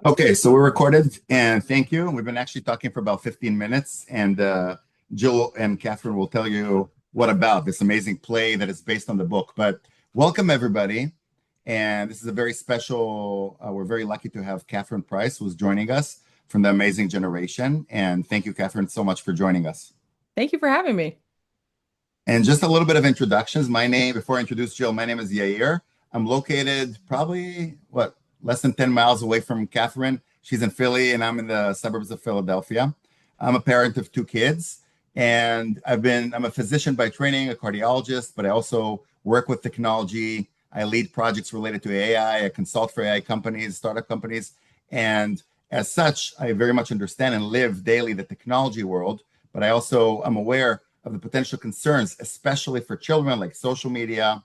Okay, so we're recorded, and thank you. We've been actually talking for about 15 minutes, and Jill and Catherine will tell you what about this amazing play that is based on the book. But welcome, everybody. And this is a very special, we're very lucky to have Catherine Price, who's joining us from the Amazing Generation. And thank you, Catherine, so much for joining us. Thank you for having me. And just a little bit of introductions. My name, before I introduce Jill, my name is Yair. I'm located probably, less than 10 miles away from Catherine. She's in Philly, and I'm in the suburbs of Philadelphia. I'm a parent of two kids, and I'm a physician by training, a cardiologist, but I also work with technology. I lead projects related to AI. I consult for AI companies, startup companies. And as such, I very much understand and live daily the technology world, but I also am aware of the potential concerns, especially for children, like social media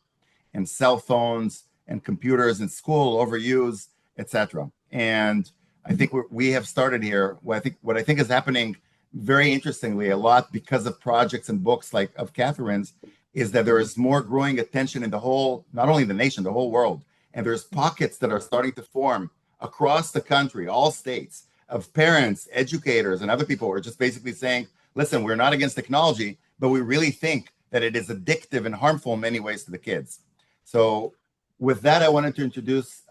and cell phones and computers in school, overuse, etc. And I think we have started here. What I think is happening very interestingly a lot because of projects and books like of Catherine's is that there is more growing attention in the whole, not only the nation, the whole world. And there's pockets that are starting to form across the country, all states, of parents, educators, and other people who are just basically saying, listen, we're not against technology, but we really think that it is addictive and harmful in many ways to the kids. So, with that, I wanted to introduce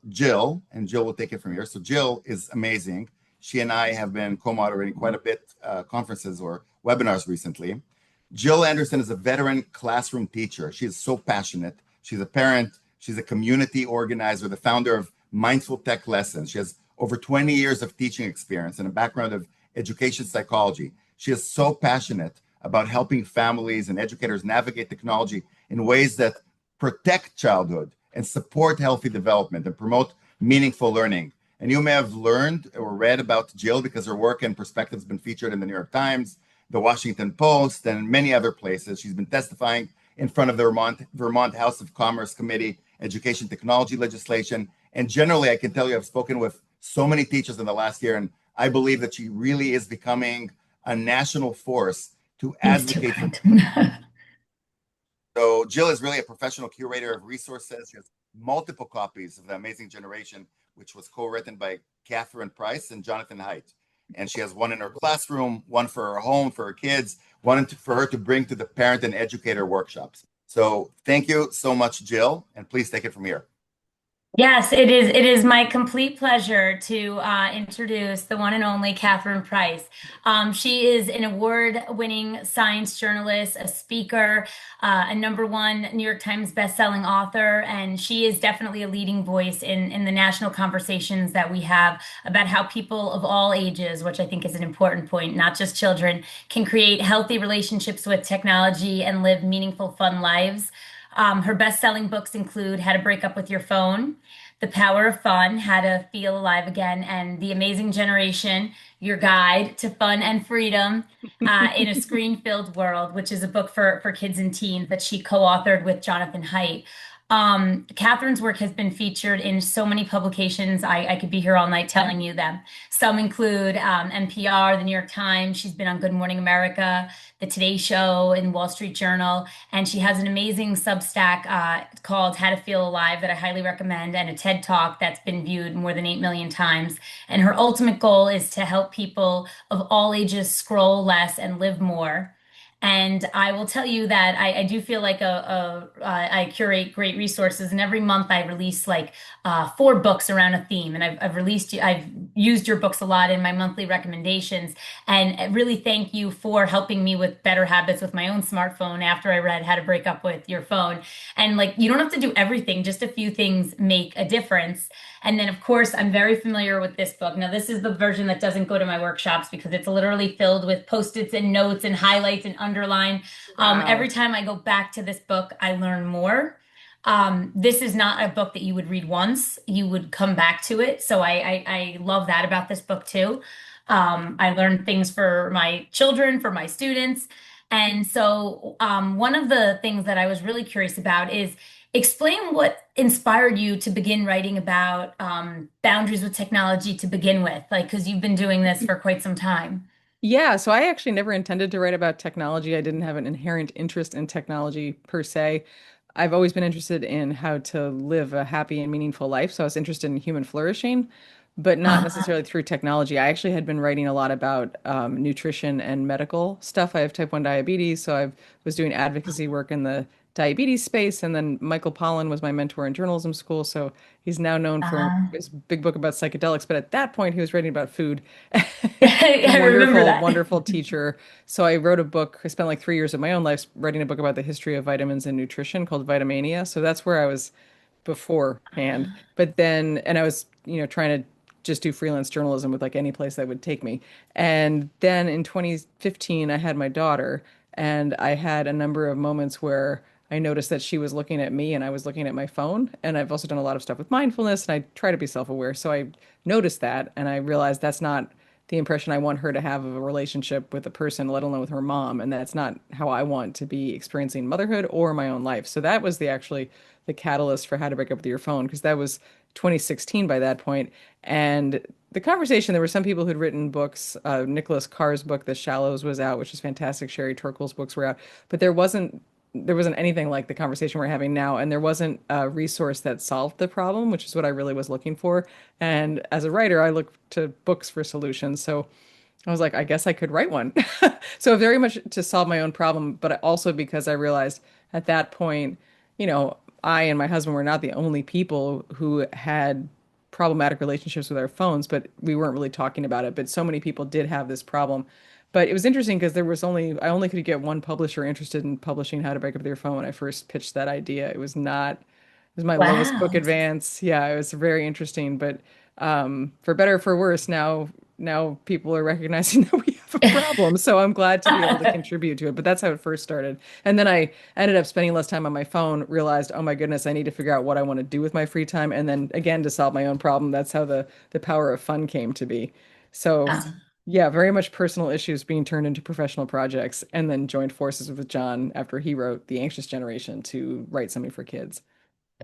Jill, and Jill will take it from here. So, Jill is amazing. She and I have been co moderating quite a bit conferences or webinars recently. Jill Anderson is a veteran classroom teacher. She is so passionate. She's a parent, she's a community organizer, the founder of Mindful Tech Lessons. She has over 20 years of teaching experience and a background of education psychology. She is so passionate about helping families and educators navigate technology in ways that protect childhood and support healthy development and promote meaningful learning. And you may have learned or read about Jill because her work and perspective has been featured in the New York Times, the Washington Post, and many other places. She's been testifying in front of the Vermont House of Commerce Committee, Education Technology Legislation. And generally, I can tell you, I've spoken with so many teachers in the last year, and I believe that she really is becoming a national force to Thanks, too advocate for. kind. So Jill is really a professional curator of resources. She has multiple copies of The Amazing Generation, which was co-written by Catherine Price and Jonathan Haidt. And she has one in her classroom, one for her home, for her kids, for her to bring to the parent and educator workshops. So thank you so much, Jill, and please take it from here. Yes, it is. It is my complete pleasure to introduce the one and only Catherine Price. She is an award-winning science journalist, a speaker, a #1 New York Times bestselling author, and she is definitely a leading voice in the national conversations that we have about how people of all ages, which I think is an important point, not just children, can create healthy relationships with technology and live meaningful, fun lives. Her best-selling books include How to Break Up with Your Phone, The Power of Fun, How to Feel Alive Again, and The Amazing Generation, Your Guide to Fun and Freedom in a Screen-Filled World, which is a book for kids and teens that she co-authored with Jonathan Haidt. Catherine's work has been featured in so many publications. I could be here all night telling you them. Some include NPR, the New York Times. She's been on Good Morning America, The Today Show, and Wall Street Journal. And she has an amazing Substack called How to Feel Alive that I highly recommend, and a TED Talk that's been viewed more than 8 million times. And her ultimate goal is to help people of all ages scroll less and live more. And I will tell you that I do feel like I curate great resources, and every month I release like 4 books around a theme. And I've used your books a lot in my monthly recommendations. And I really thank you for helping me with better habits with my own smartphone after I read How to Break Up with Your Phone. And like, you don't have to do everything, just a few things make a difference. And then, of course, I'm very familiar with this book. Now, this is the version that doesn't go to my workshops because it's literally filled with post-its and notes and highlights and underline. Wow. Every time I go back to this book, I learn more. This is not a book that you would read once. You would come back to it. So I love that about this book too. I learned things for my children, for my students. And so one of the things that I was really curious about is explain what inspired you to begin writing about boundaries with technology to begin with, like, because you've been doing this for quite some time. Yeah, so I actually never intended to write about technology. I didn't have an inherent interest in technology per se. I've always been interested in how to live a happy and meaningful life. So I was interested in human flourishing. but not Uh, necessarily through technology. I actually had been writing a lot about nutrition and medical stuff. I have type 1 diabetes, so I was doing advocacy work in the diabetes space. And then Michael Pollan was my mentor in journalism school, so he's now known for uh, his big book about psychedelics. But at that point, he was writing about food. I remember Wonderful, that. wonderful teacher. So I wrote a book. I spent like 3 years of my own life writing a book about the history of vitamins and nutrition called Vitamania. So that's where I was beforehand. But then, and I was, trying to just do freelance journalism with like any place that would take me. And then in 2015, I had my daughter, and I had a number of moments where I noticed that she was looking at me and I was looking at my phone. And I've also done a lot of stuff with mindfulness and I try to be self-aware. So I noticed that and I realized that's not the impression I want her to have of a relationship with a person, let alone with her mom. And that's not how I want to be experiencing motherhood or my own life. So that was the catalyst for How to Break Up with Your Phone, because that was 2016 by that point. And the conversation, there were some people who'd written books. Nicholas Carr's book, The Shallows, was out, which is fantastic. Sherry Turkle's books were out, but there wasn't anything like the conversation we're having now, and there wasn't a resource that solved the problem, which is what I really was looking for. And as a writer, I look to books for solutions. So I was like, I guess I could write one. So very much to solve my own problem, but also because I realized at that point, I and my husband were not the only people who had problematic relationships with our phones, but we weren't really talking about it. But so many people did have this problem. But it was interesting because I only could get one publisher interested in publishing How to Break Up with Your Phone when I first pitched that idea. It was my lowest book Wow. advance. Yeah, it was very interesting. But for better or for worse, now people are recognizing that we have a problem. So I'm glad to be able to contribute to it. But that's how it first started. And then I ended up spending less time on my phone, realized, oh my goodness, I need to figure out what I want to do with my free time. And then again, to solve my own problem, that's how the power of fun came to be. So yeah, very much personal issues being turned into professional projects, and then joined forces with John after he wrote The Anxious Generation to write something for kids.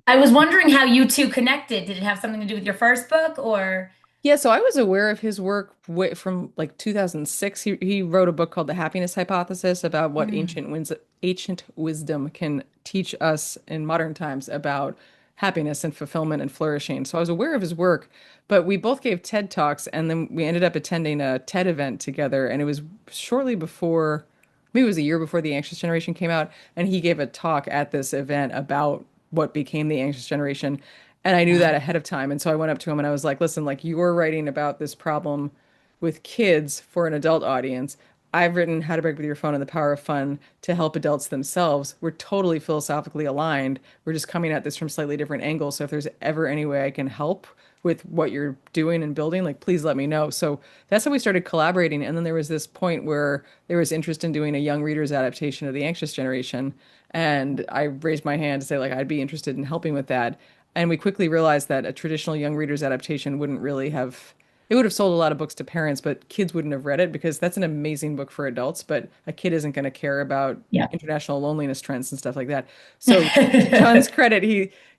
I was wondering how you two connected. Did it have something to do with your first book or? Yeah, so I was aware of his work from like 2006. He wrote a book called The Happiness Hypothesis about what Mm. ancient wisdom can teach us in modern times about happiness and fulfillment and flourishing. So I was aware of his work, but we both gave TED Talks, and then we ended up attending a TED event together, and it was shortly before, maybe it was a year before The Anxious Generation came out, and he gave a talk at this event about what became The Anxious Generation. And I knew that ahead of time. And so I went up to him and I was like, listen, like you're writing about this problem with kids for an adult audience. I've written How to Break with Your Phone and the Power of Fun to help adults themselves. We're totally philosophically aligned. We're just coming at this from slightly different angles. So if there's ever any way I can help with what you're doing and building, like please let me know. So that's how we started collaborating. And then there was this point where there was interest in doing a young readers adaptation of The Anxious Generation. And I raised my hand to say, like, I'd be interested in helping with that. And we quickly realized that a traditional young readers adaptation wouldn't really have, it would have sold a lot of books to parents, but kids wouldn't have read it because that's an amazing book for adults, but a kid isn't going to care about Yeah. international loneliness trends and stuff like that. So to John's credit,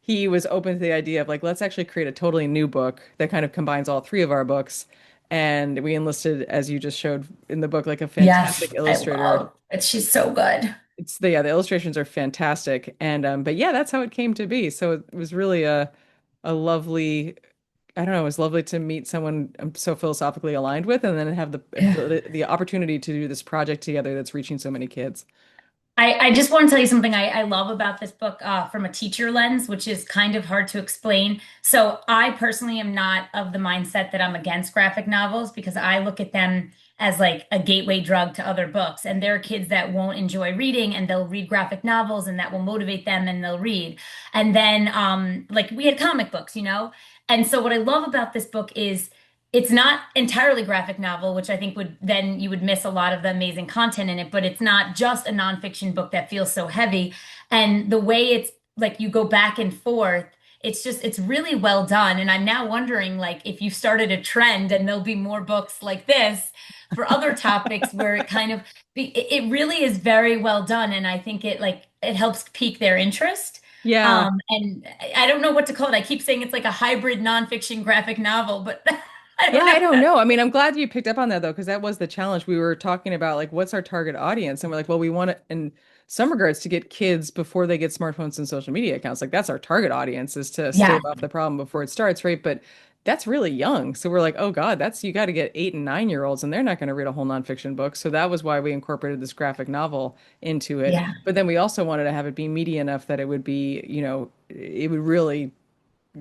he was open to the idea of like, let's actually create a totally new book that kind of combines all three of our books. And we enlisted, as you just showed in the book, like a fantastic Yes, I illustrator. love it. She's so good. The illustrations are fantastic. And but yeah, that's how it came to be. So it was really a lovely, I don't know, it was lovely to meet someone I'm so philosophically aligned with, and then have the opportunity to do this project together that's reaching so many kids. I just want to tell you something I love about this book from a teacher lens, which is kind of hard to explain. So I personally am not of the mindset that I'm against graphic novels because I look at them as like a gateway drug to other books. And there are kids that won't enjoy reading and they'll read graphic novels and that will motivate them and they'll read. And then like we had comic books, you know? And so what I love about this book is it's not entirely graphic novel, which I think would then you would miss a lot of the amazing content in it, but it's not just a nonfiction book that feels so heavy. And the way it's like you go back and forth, it's really well done. And I'm now wondering like if you started a trend and there'll be more books like this for other topics where it kind of it really is very well done. And I think it helps pique their interest. Yeah. And I don't know what to call it. I keep saying it's like a hybrid nonfiction graphic novel, but I Yeah, don't I know. don't know. I mean, I'm glad you picked up on that though, because that was the challenge. We were talking about like what's our target audience, and we're like, well, we want it in some regards to get kids before they get smartphones and social media accounts. Like that's our target audience is to Yeah. stave off the problem before it starts, right? But that's really young. So we're like, oh God, that's you got to get 8 and 9 year olds, and they're not going to read a whole nonfiction book. So that was why we incorporated this graphic novel into it. Yeah. But then we also wanted to have it be meaty enough that it would be, it would really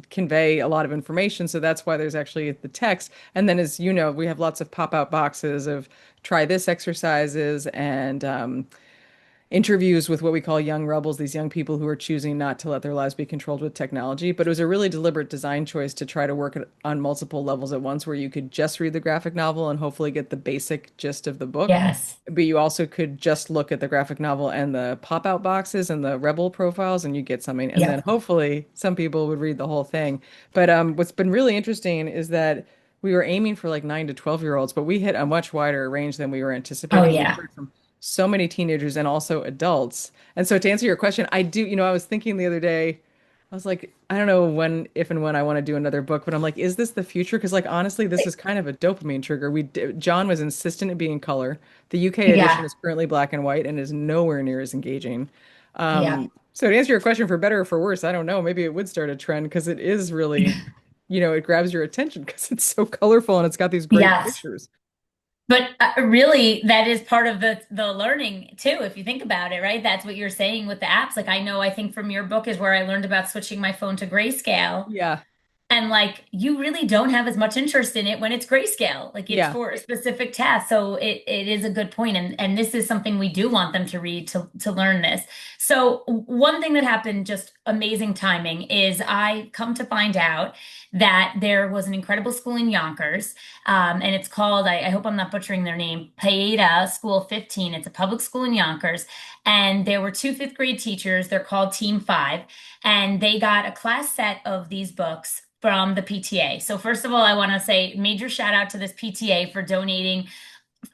convey a lot of information. So that's why there's actually the text. And then, as you know, we have lots of pop-out boxes of try this exercises and interviews with what we call young rebels, these young people who are choosing not to let their lives be controlled with technology. But it was a really deliberate design choice to try to work on multiple levels at once, where you could just read the graphic novel and hopefully get the basic gist of the book. Yes. But you also could just look at the graphic novel and the pop-out boxes and the rebel profiles, and you get something. And then Yep. hopefully some people would read the whole thing. But what's been really interesting is that we were aiming for like 9 to 12 year olds, but we hit a much wider range than we were Oh anticipating. We've yeah. heard from so many teenagers and also adults. And so to answer your question, I do, I was thinking the other day, I was like, I don't know when, if and when I want to do another book, but I'm like, is this the future? Because like honestly, this is kind of a dopamine trigger. John was insistent in being color. The UK edition Yeah. is currently black and white and is nowhere near as engaging. Yeah. So to answer your question, for better or for worse, I don't know. Maybe it would start a trend because it is really, it grabs your attention because it's so colorful and it's got these great Yes. pictures. But really, that is part of the learning too, if you think about it, right? That's what you're saying with the apps. Like I know, I think from your book is where I learned about switching my phone to grayscale. Yeah. And like you really don't have as much interest in it when it's grayscale. Like it's Yeah. for a specific task. So it is a good point. And this is something we do want them to read to learn this. So one thing that happened, just amazing timing, is I come to find out that there was an incredible school in Yonkers. And it's called, I hope I'm not butchering their name, Haidt School 15. It's a public school in Yonkers. And there were two fifth grade teachers. They're called Team Five. And they got a class set of these books from the PTA. So first of all, I want to say major shout out to this PTA for donating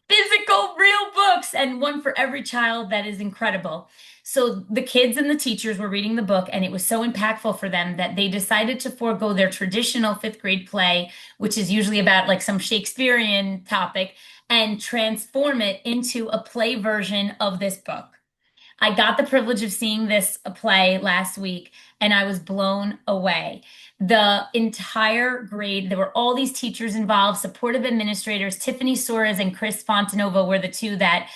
physical real books and one for every child. That is incredible. So the kids and the teachers were reading the book and it was so impactful for them that they decided to forego their traditional fifth grade play, which is usually about like some Shakespearean topic, and transform it into a play version of this book. I got the privilege of seeing this play last week and I was blown away. The entire grade, there were all these teachers involved, supportive administrators. Tiffany Soares and Chris Fontanova were the two that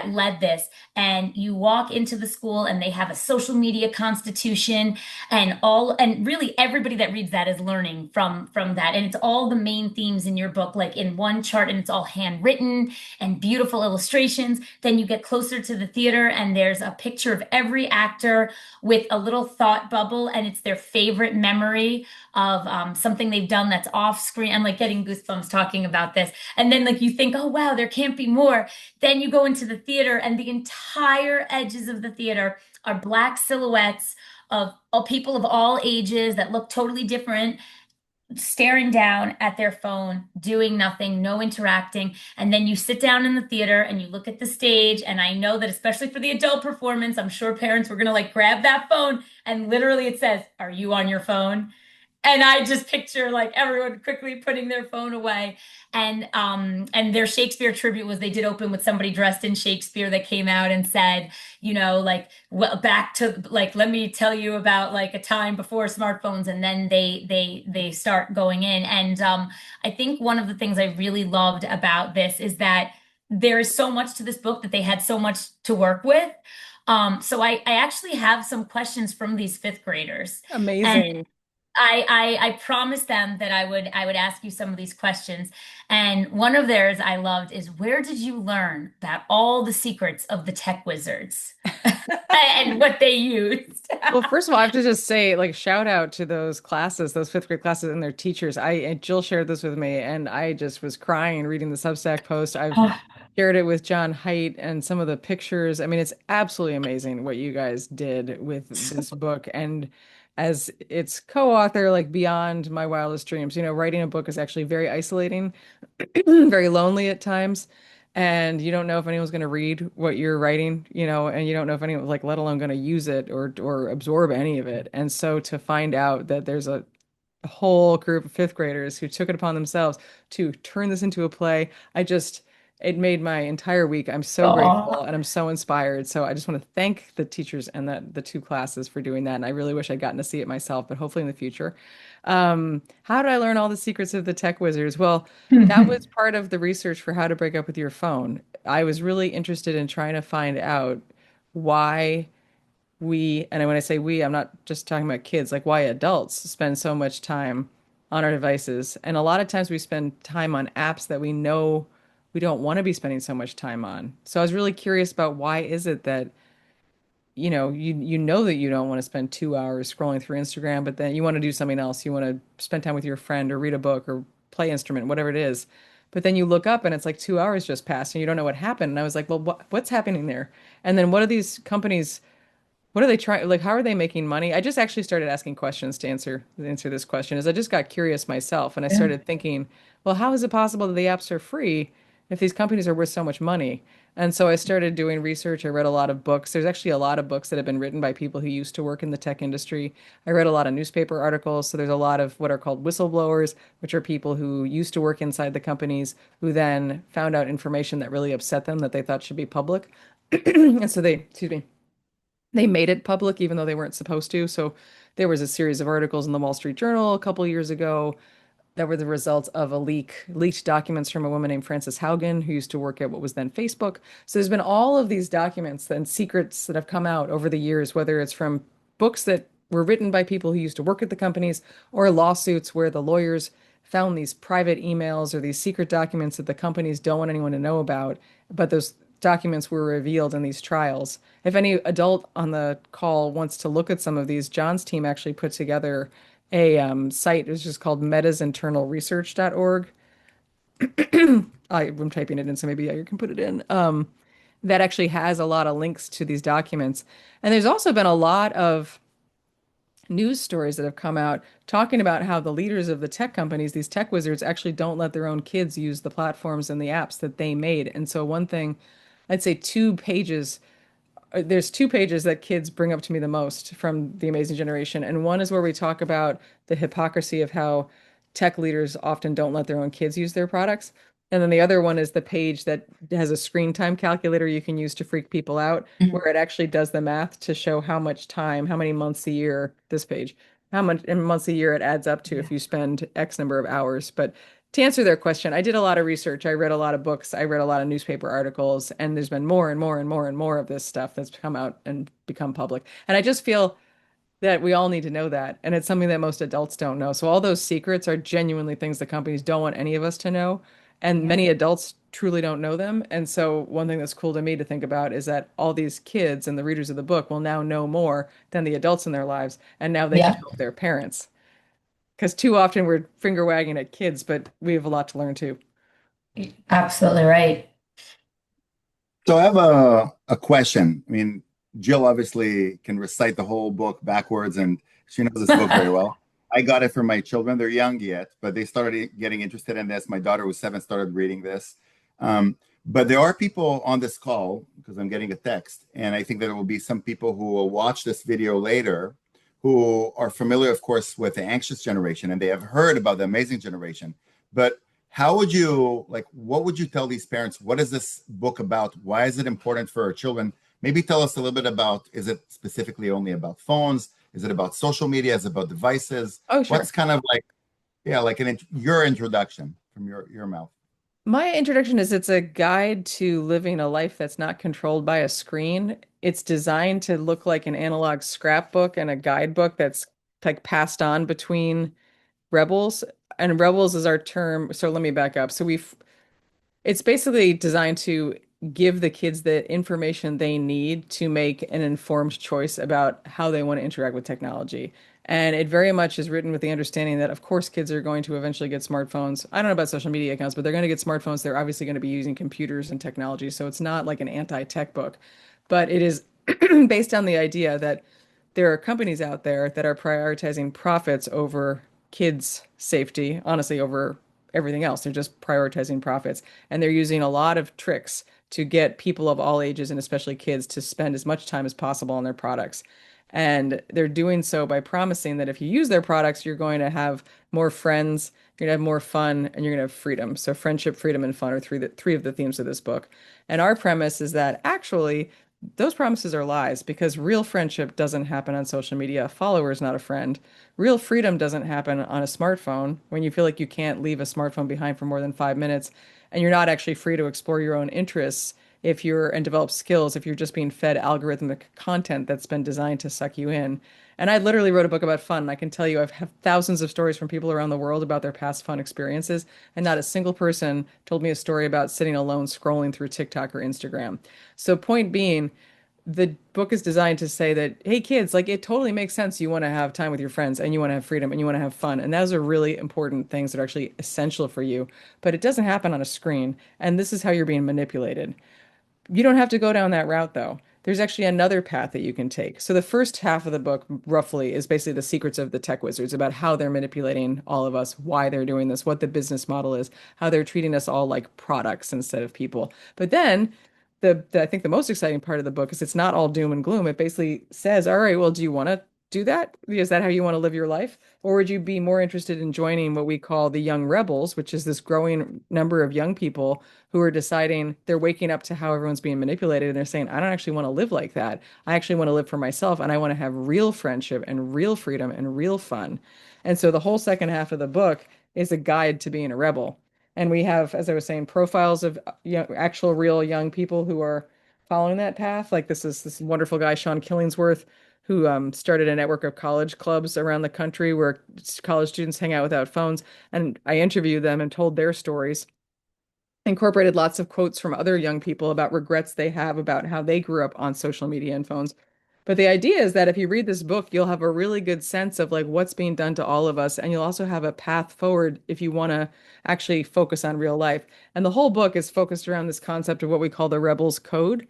led this. And you walk into the school and they have a social media constitution and really everybody that reads that is learning from that. And it's all the main themes in your book, like in one chart, and it's all handwritten and beautiful illustrations. Then you get closer to the theater and there's a picture of every actor with a little thought bubble, and it's their favorite memory of something they've done that's off screen. I'm like getting goosebumps talking about this. And then like you think, oh wow, there can't be more. Then you go into the theater and the entire edges of the theater are black silhouettes of people of all ages that look totally different, staring down at their phone, doing nothing, no interacting. And then you sit down in the theater and you look at the stage. And I know that especially for the adult performance, I'm sure parents were going to like grab that phone and literally it says, "Are you on your phone?" And I just picture like everyone quickly putting their phone away. And their Shakespeare tribute was they did open with somebody dressed in Shakespeare that came out and said, like, well, back to like, let me tell you about like a time before smartphones. And then they start going in. And I think one of the things I really loved about this is that there is so much to this book that they had so much to work with. So I actually have some questions from these fifth graders. And Amazing. I promised them that I would ask you some of these questions. And one of theirs I loved is, where did you learn about all the secrets of the tech wizards and what they used? Well, first of all, I have to just say, like, shout out to those classes, those fifth grade classes and their teachers. And Jill shared this with me, and I just was crying reading the Substack post. I've Oh, shared it with John Haidt and some of the pictures. I mean, it's absolutely amazing what you guys did with this book. And as its co-author, like beyond my wildest dreams, writing a book is actually very isolating, very lonely at times. And you don't know if anyone's going to read what you're writing, and you don't know if anyone, like, let alone going to use it or absorb any of it. And so to find out that there's a whole group of fifth graders who took it upon themselves to turn this into a play, it made my entire week. I'm so grateful oh, and I'm so inspired. So I just want to thank the teachers and the two classes for doing that. And I really wish I'd gotten to see it myself, but hopefully in the future. How did I learn all the secrets of the tech wizards? Well, that was part of the research for how to break up with your phone. I was really interested in trying to find out why and when I say we, I'm not just talking about kids, like why adults spend so much time on our devices. And a lot of times we spend time on apps that we know we don't want to be spending so much time on. So I was really curious about why is it that you know that you don't want to spend 2 hours scrolling through Instagram, but then you want to do something else. You want to spend time with your friend or read a book or play instrument, whatever it is. But then you look up and it's like 2 hours just passed and you don't know what happened. And I was like, well, what's happening there? And then what are these companies, what are they trying, like, how are they making money? I just actually started asking questions to answer this question, is I just got curious myself and I Yeah. started thinking, well, how is it possible that the apps are free if these companies are worth so much money? And so I started doing research. I read a lot of books. There's actually a lot of books that have been written by people who used to work in the tech industry. I read a lot of newspaper articles. So there's a lot of what are called whistleblowers, which are people who used to work inside the companies who then found out information that really upset them that they thought should be public. And so excuse me, they made it public even though they weren't supposed to. So there was a series of articles in the Wall Street Journal a couple years ago that were the results of leaked documents from a woman named Frances Haugen, who used to work at what was then Facebook. So there's been all of these documents and secrets that have come out over the years, whether it's from books that were written by people who used to work at the companies or lawsuits where the lawyers found these private emails or these secret documents that the companies don't want anyone to know about, but those documents were revealed in these trials. If any adult on the call wants to look at some of these, John's team actually put together a site. It's just called metasinternalresearch.org. I'm typing it in, so maybe yeah, you can put it in. That actually has a lot of links to these documents. And there's also been a lot of news stories that have come out talking about how the leaders of the tech companies, these tech wizards, actually don't let their own kids use the platforms and the apps that they made. And so one thing, I'd say 2 pages there's 2 pages that kids bring up to me the most from The Amazing Generation. And one is where we talk about the hypocrisy of how tech leaders often don't let their own kids use their products. And then the other one is the page that has a screen time calculator you can use to freak people out, where it actually does the math to show how much time, how many months a year, this page, how much in months a year it adds up to if you spend X number of hours. But to answer their question, I did a lot of research. I read a lot of books. I read a lot of newspaper articles, and there's been more and more and more and more of this stuff that's come out and become public. And I just feel that we all need to know that. And it's something that most adults don't know. So all those secrets are genuinely things the companies don't want any of us to know. And Yeah. many adults truly don't know them. And so one thing that's cool to me to think about is that all these kids and the readers of the book will now know more than the adults in their lives. And now they can Yeah. help their parents. Because too often we're finger wagging at kids, but we have a lot to learn too. Absolutely right. So I have a question. I mean, Jill obviously can recite the whole book backwards, and she knows this book very well. I got it for my children. They're young yet, but they started getting interested in this. My daughter was 7, started reading this. Um, but there are people on this call because I'm getting a text, and I think that there will be some people who will watch this video later who are familiar, of course, with the anxious generation, and they have heard about the amazing generation. But how would you like, what would you tell these parents? What is this book about? Why is it important for our children? Maybe tell us a little bit about, is it specifically only about phones? Is it about social media? Is it about devices? Oh, What's sure. kind of like, yeah, like your introduction from your mouth? My introduction is it's a guide to living a life that's not controlled by a screen. It's designed to look like an analog scrapbook and a guidebook that's like passed on between rebels. And rebels is our term. So let me back up. It's basically designed to give the kids the information they need to make an informed choice about how they want to interact with technology. And it very much is written with the understanding that, of course, kids are going to eventually get smartphones. I don't know about social media accounts, but they're going to get smartphones. They're obviously going to be using computers and technology. So it's not like an anti-tech book, but it is based on the idea that there are companies out there that are prioritizing profits over kids' safety, honestly, over everything else. They're just prioritizing profits. And they're using a lot of tricks to get people of all ages and especially kids to spend as much time as possible on their products. And they're doing so by promising that if you use their products, you're going to have more friends, you're going to have more fun, and you're going to have freedom. So friendship, freedom, and fun are three of the themes of this book. And our premise is that actually those promises are lies because real friendship doesn't happen on social media. A follower is not a friend. Real freedom doesn't happen on a smartphone when you feel like you can't leave a smartphone behind for more than 5 minutes and you're not actually free to explore your own interests if you're and develop skills if you're just being fed algorithmic content that's been designed to suck you in. And I literally wrote a book about fun. And I can tell you, I've had thousands of stories from people around the world about their past fun experiences, and not a single person told me a story about sitting alone scrolling through TikTok or Instagram. So, point being, the book is designed to say that, hey, kids, like it totally makes sense. You want to have time with your friends and you want to have freedom and you want to have fun. And those are really important things that are actually essential for you. But it doesn't happen on a screen. And this is how you're being manipulated. You don't have to go down that route, though. There's actually another path that you can take. So the first half of the book, roughly, is basically the secrets of the tech wizards about how they're manipulating all of us, why they're doing this, what the business model is, how they're treating us all like products instead of people. But then I think the most exciting part of the book is it's not all doom and gloom. It basically says, all right, well, do you want to do that? Is that how you want to live your life? Or would you be more interested in joining what we call the young rebels, which is this growing number of young people who are deciding they're waking up to how everyone's being manipulated and they're saying, I don't actually want to live like that. I actually want to live for myself and I want to have real friendship and real freedom and real fun. And so the whole second half of the book is a guide to being a rebel. And we have, as I was saying, profiles of actual real young people who are following that path. Like this is this wonderful guy, Sean Killingsworth, who started a network of college clubs around the country where college students hang out without phones. And I interviewed them and told their stories, incorporated lots of quotes from other young people about regrets they have about how they grew up on social media and phones. But the idea is that if you read this book, you'll have a really good sense of like what's being done to all of us, and you'll also have a path forward if you want to actually focus on real life. And the whole book is focused around this concept of what we call the Rebels Code,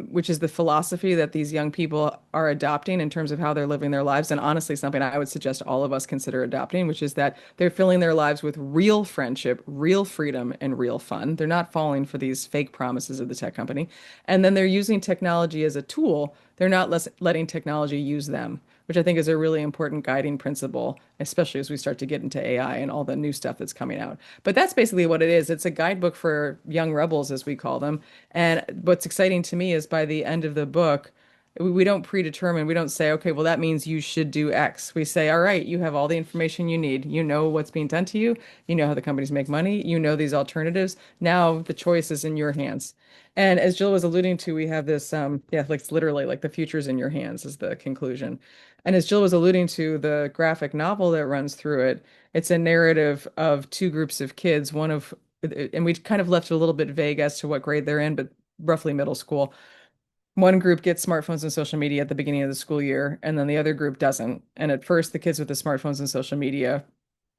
which is the philosophy that these young people are adopting in terms of how they're living their lives. And honestly, something I would suggest all of us consider adopting, which is that they're filling their lives with real friendship, real freedom, and real fun. They're not falling for these fake promises of the tech company. And then they're using technology as a tool. They're not letting technology use them, which I think is a really important guiding principle, especially as we start to get into AI and all the new stuff that's coming out. But that's basically what it is. It's a guidebook for young rebels, as we call them. And what's exciting to me is by the end of the book, we don't predetermine, we don't say, okay, well, that means you should do X. We say, all right, you have all the information you need. You know what's being done to you. You know how the companies make money. You know these alternatives. Now the choice is in your hands. And as Jill was alluding to, we have this, yeah, like it's literally like the future's in your hands is the conclusion. And as Jill was alluding to, the graphic novel that runs through it, it's a narrative of two groups of kids, one of, and we kind of left it a little bit vague as to what grade they're in, but roughly middle school. One group gets smartphones and social media at the beginning of the school year, and then the other group doesn't. And at first, the kids with the smartphones and social media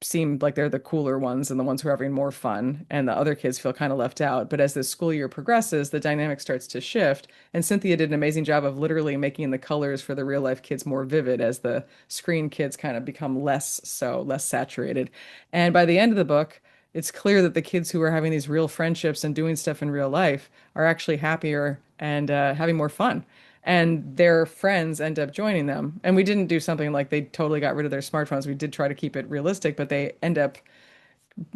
seem like they're the cooler ones and the ones who are having more fun, and the other kids feel kind of left out. But as the school year progresses, the dynamic starts to shift. And Cynthia did an amazing job of literally making the colors for the real life kids more vivid as the screen kids kind of become less saturated. And by the end of the book, it's clear that the kids who are having these real friendships and doing stuff in real life are actually happier and having more fun. And their friends end up joining them. And we didn't do something like they totally got rid of their smartphones. We did try to keep it realistic, but they end up,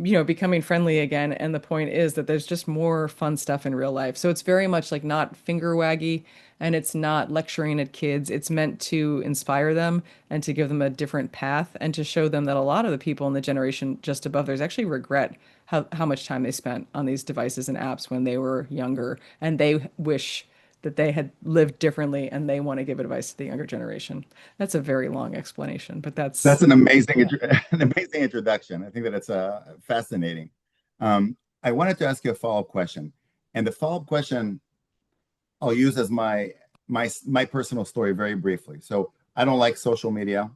becoming friendly again. And the point is that there's just more fun stuff in real life. So it's very much like not finger waggy and it's not lecturing at kids. It's meant to inspire them and to give them a different path and to show them that a lot of the people in the generation just above theirs actually regret how much time they spent on these devices and apps when they were younger. And they wish that they had lived differently and they want to give advice to the younger generation. That's a very long explanation, but That's an amazing, yeah. an amazing introduction. I think that it's fascinating. I wanted to ask you a follow-up question, and the follow-up question I'll use as my personal story very briefly. So I don't like social media,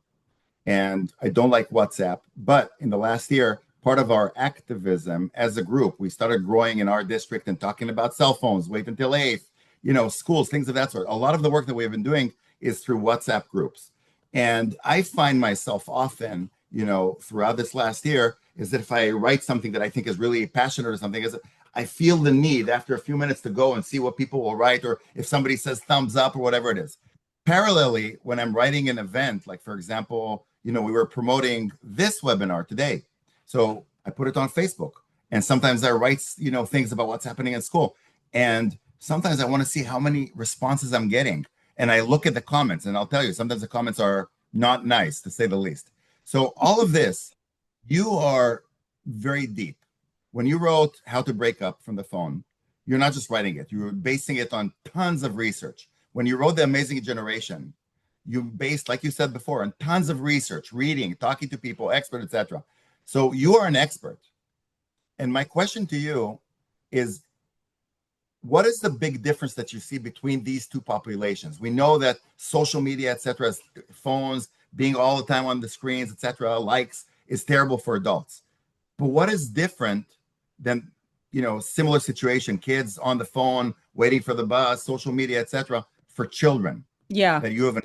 and I don't like WhatsApp. But in the last year, part of our activism as a group, we started growing in our district and talking about cell phones, wait until 8th, schools, things of that sort. A lot of the work that we have been doing is through WhatsApp groups. And I find myself often, throughout this last year, is that if I write something that I think is really passionate or something, is I feel the need after a few minutes to go and see what people will write, or if somebody says thumbs up or whatever it is. Parallelly, when I'm writing an event, like for example, we were promoting this webinar today. So I put it on Facebook, and sometimes I write, things about what's happening in school. And sometimes I want to see how many responses I'm getting. And I look at the comments, and I'll tell you, sometimes the comments are not nice, to say the least. So all of this, you are very deep. When you wrote How to Break Up from the Phone, you're not just writing it, you're basing it on tons of research. When you wrote The Amazing Generation, you based, like you said before, on tons of research, reading, talking to people, experts, etc. So you are an expert. And my question to you is, what is the big difference that you see between these two populations? We know that social media, etc., phones, being all the time on the screens, etc., likes, is terrible for adults. But what is different than, similar situation, kids on the phone, waiting for the bus, social media, etc., for children Yeah. that you have?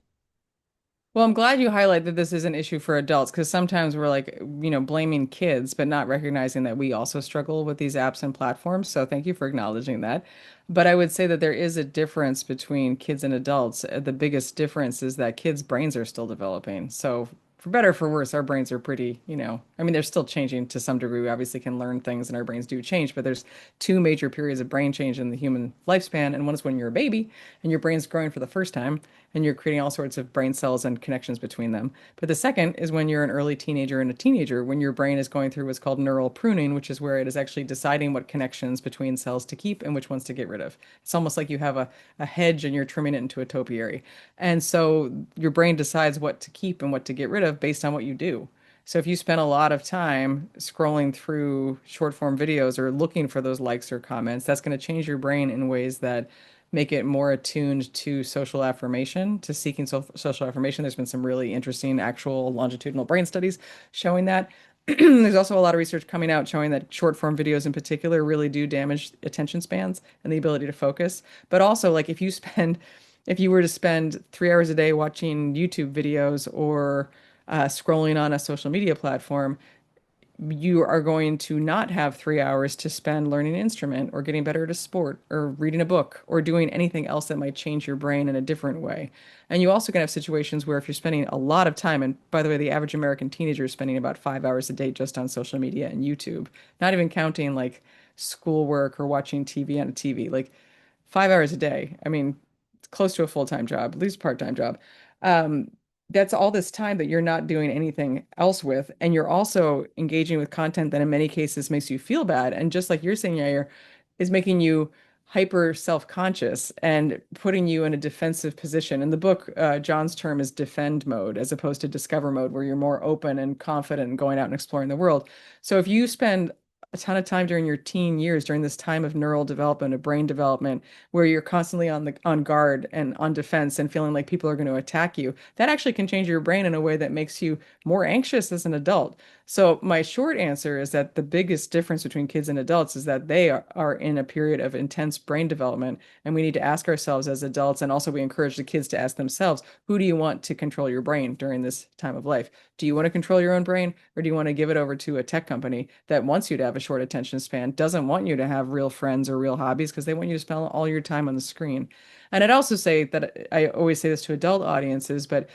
Well, I'm glad you highlight that this is an issue for adults because sometimes we're like, blaming kids, but not recognizing that we also struggle with these apps and platforms. So thank you for acknowledging that. But I would say that there is a difference between kids and adults. The biggest difference is that kids' brains are still developing. So for better or for worse, our brains are pretty, I mean, they're still changing to some degree. We obviously can learn things and our brains do change, but there's two major periods of brain change in the human lifespan. And one is when you're a baby and your brain's growing for the first time and you're creating all sorts of brain cells and connections between them. But the second is when you're an early teenager and a teenager, when your brain is going through what's called neural pruning, which is where it is actually deciding what connections between cells to keep and which ones to get rid of. It's almost like you have a hedge and you're trimming it into a topiary. And so your brain decides what to keep and what to get rid of based on what you do. So if you spend a lot of time scrolling through short form videos or looking for those likes or comments, that's going to change your brain in ways that make it more attuned to social affirmation, to seeking social affirmation. There's been some really interesting actual longitudinal brain studies showing that. There's also a lot of research coming out showing that short form videos in particular really do damage attention spans and the ability to focus. But also, like if you were to spend 3 hours a day watching YouTube videos or scrolling on a social media platform, you are going to not have 3 hours to spend learning an instrument or getting better at a sport or reading a book or doing anything else that might change your brain in a different way. And you also can have situations where if you're spending a lot of time, and by the way, the average American teenager is spending about 5 hours a day just on social media and YouTube, not even counting like schoolwork or watching TV on a TV, like 5 hours a day. I mean, it's close to a full-time job, at least part-time job. Um, that's all this time that you're not doing anything else with. And you're also engaging with content that in many cases makes you feel bad. And just like you're saying, Yair, is making you hyper self-conscious and putting you in a defensive position. In the book, John's term is defend mode as opposed to discover mode, where you're more open and confident and going out and exploring the world. So if you spend a ton of time during your teen years, during this time of neural development, of brain development, where you're constantly on guard and on defense and feeling like people are going to attack you, that actually can change your brain in a way that makes you more anxious as an adult. So my short answer is that the biggest difference between kids and adults is that they are in a period of intense brain development, and we need to ask ourselves as adults, and also we encourage the kids to ask themselves, who do you want to control your brain during this time of life? Do you want to control your own brain, or do you want to give it over to a tech company that wants you to have a short attention span, doesn't want you to have real friends or real hobbies because they want you to spend all your time on the screen? And I'd also say that I always say this to adult audiences, but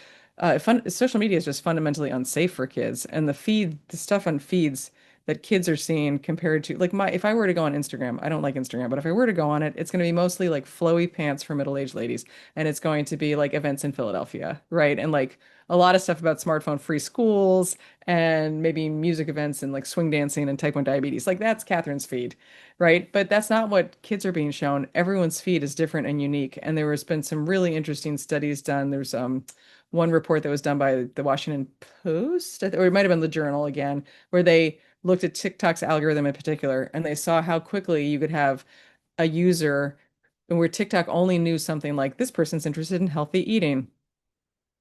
social media is just fundamentally unsafe for kids. And the stuff on feeds that kids are seeing compared to like if I were to go on Instagram, I don't like Instagram, but if I were to go on it, it's going to be mostly like flowy pants for middle-aged ladies, and it's going to be like events in Philadelphia, right? And like a lot of stuff about smartphone free schools and maybe music events and like swing dancing and type 1 diabetes. Like that's Catherine's feed, right? But that's not what kids are being shown. Everyone's feed is different and unique. And there has been some really interesting studies done. There's one report that was done by the Washington Post, or it might have been the Journal again, where they looked at TikTok's algorithm in particular, and they saw how quickly you could have a user where TikTok only knew something like this person's interested in healthy eating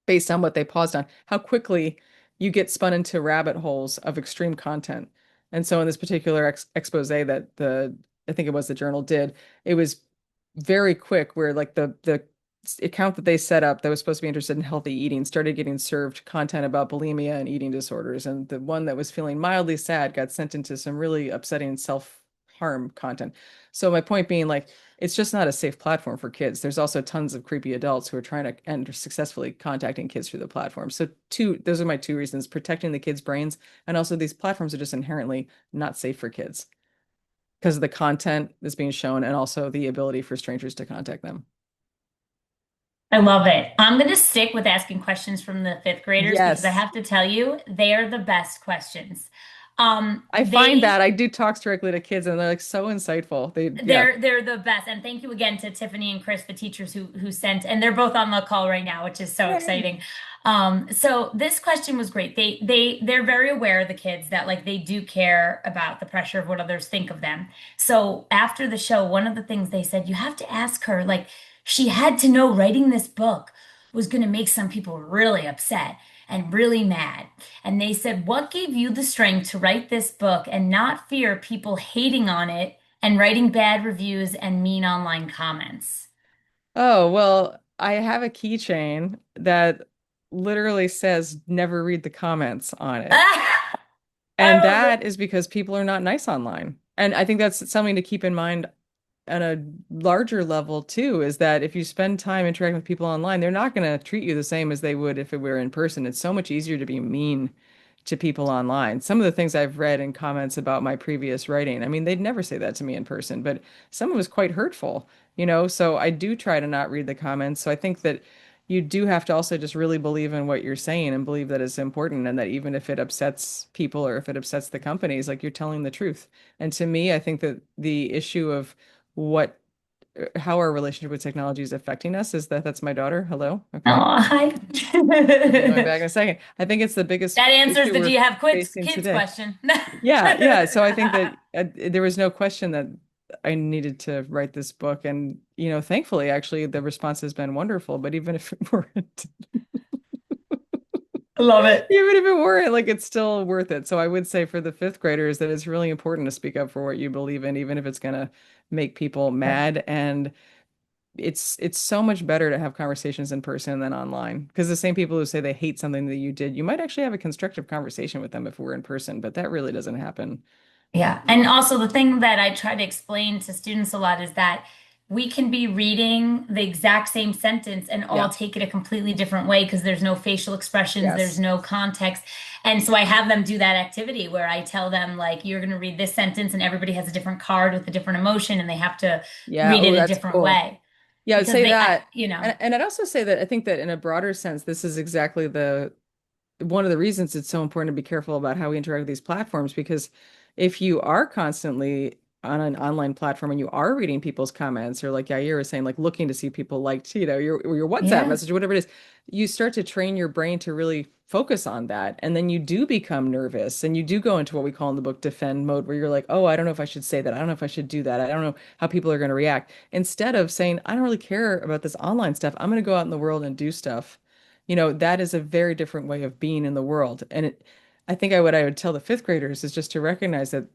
based on what they paused on, how quickly you get spun into rabbit holes of extreme content. And so in this particular expose that I think it was the Journal did, it was very quick where like the account that they set up that was supposed to be interested in healthy eating started getting served content about bulimia and eating disorders. And the one that was feeling mildly sad got sent into some really upsetting self-harm content. So my point being like, it's just not a safe platform for kids. There's also tons of creepy adults who are trying to and are successfully contacting kids through the platform. So those are my two reasons, protecting the kids' brains, and also these platforms are just inherently not safe for kids. because of the content that's being shown and also the ability for strangers to contact them. I love it. I'm going to stick with asking questions from the fifth graders because I Yes. have to tell you, they are the best questions. I find They that I do talks directly to kids and they're like so insightful. Yeah. they're the best. And thank you again to Tiffany and Chris, the teachers who sent, and they're both on the call right now, which is so Yay. exciting. So this question was great. They're very aware, the kids, that like they do care about the pressure of what others think of them. So after the show, one of the things they said, you have to ask her, like, she had to know writing this book was going to make some people really upset and really mad. And they said, what gave you the strength to write this book and not fear people hating on it and writing bad reviews and mean online comments? Oh, well, I have a keychain that literally says never read the comments on it. I And love it. that is because people are not nice online. And I think that's something to keep in mind on a larger level too, is that if you spend time interacting with people online, they're not going to treat you the same as they would if it were in person. It's so much easier to be mean to people online. Some of the things I've read in comments about my previous writing, I mean, they'd never say that to me in person, but some of it was quite hurtful, you know? So I do try to not read the comments. So I think that you do have to also just really believe in what you're saying and believe that it's important and that even if it upsets people or if it upsets the companies, like you're telling the truth. And to me, I think that the issue of what how our relationship with technology is affecting us is that's my daughter. Hello. Okay. Oh, hi. I'll be going back in a second. I think it's the biggest That answers issue the do we're you have facing kids today. question. Yeah, yeah. So I think that there was no question that I needed to write this book. And, you know, thankfully, actually, the response has been wonderful. But even if it weren't, Love it. even if it weren't, like, it's still worth it. So I would say for the fifth graders that it's really important to speak up for what you believe in, even if it's going to make people mad. And it's so much better to have conversations in person than online. Because the same people who say they hate something that you did, you might actually have a constructive conversation with them if we're in person, but that really doesn't happen. Yeah. And also the thing that I try to explain to students a lot is that we can be reading the exact same sentence and all Yeah. take it a completely different way because there's no facial expressions, there's Yes. no context. And so I have them do that activity where I tell them like you're going to read this sentence and everybody has a different card with a different emotion and they have to Yeah. read Oh, it a that's different cool. way Yeah, I would because say they, that. you know, And I'd also say that I think that in a broader sense, this is exactly the one of the reasons it's so important to be careful about how we interact with these platforms because if you are constantly on an online platform and you are reading people's comments or like Yair was saying, like looking to see people liked, you know, your WhatsApp yeah. message or whatever it is, you start to train your brain to really focus on that. And then you do become nervous and you do go into what we call in the book defend mode, where you're like, oh, I don't know if I should say that. I don't know if I should do that. I don't know how people are going to react. Instead of saying, I don't really care about this online stuff. I'm going to go out in the world and do stuff. You know, that is a very different way of being in the world. And I think what I would tell the fifth graders is just to recognize that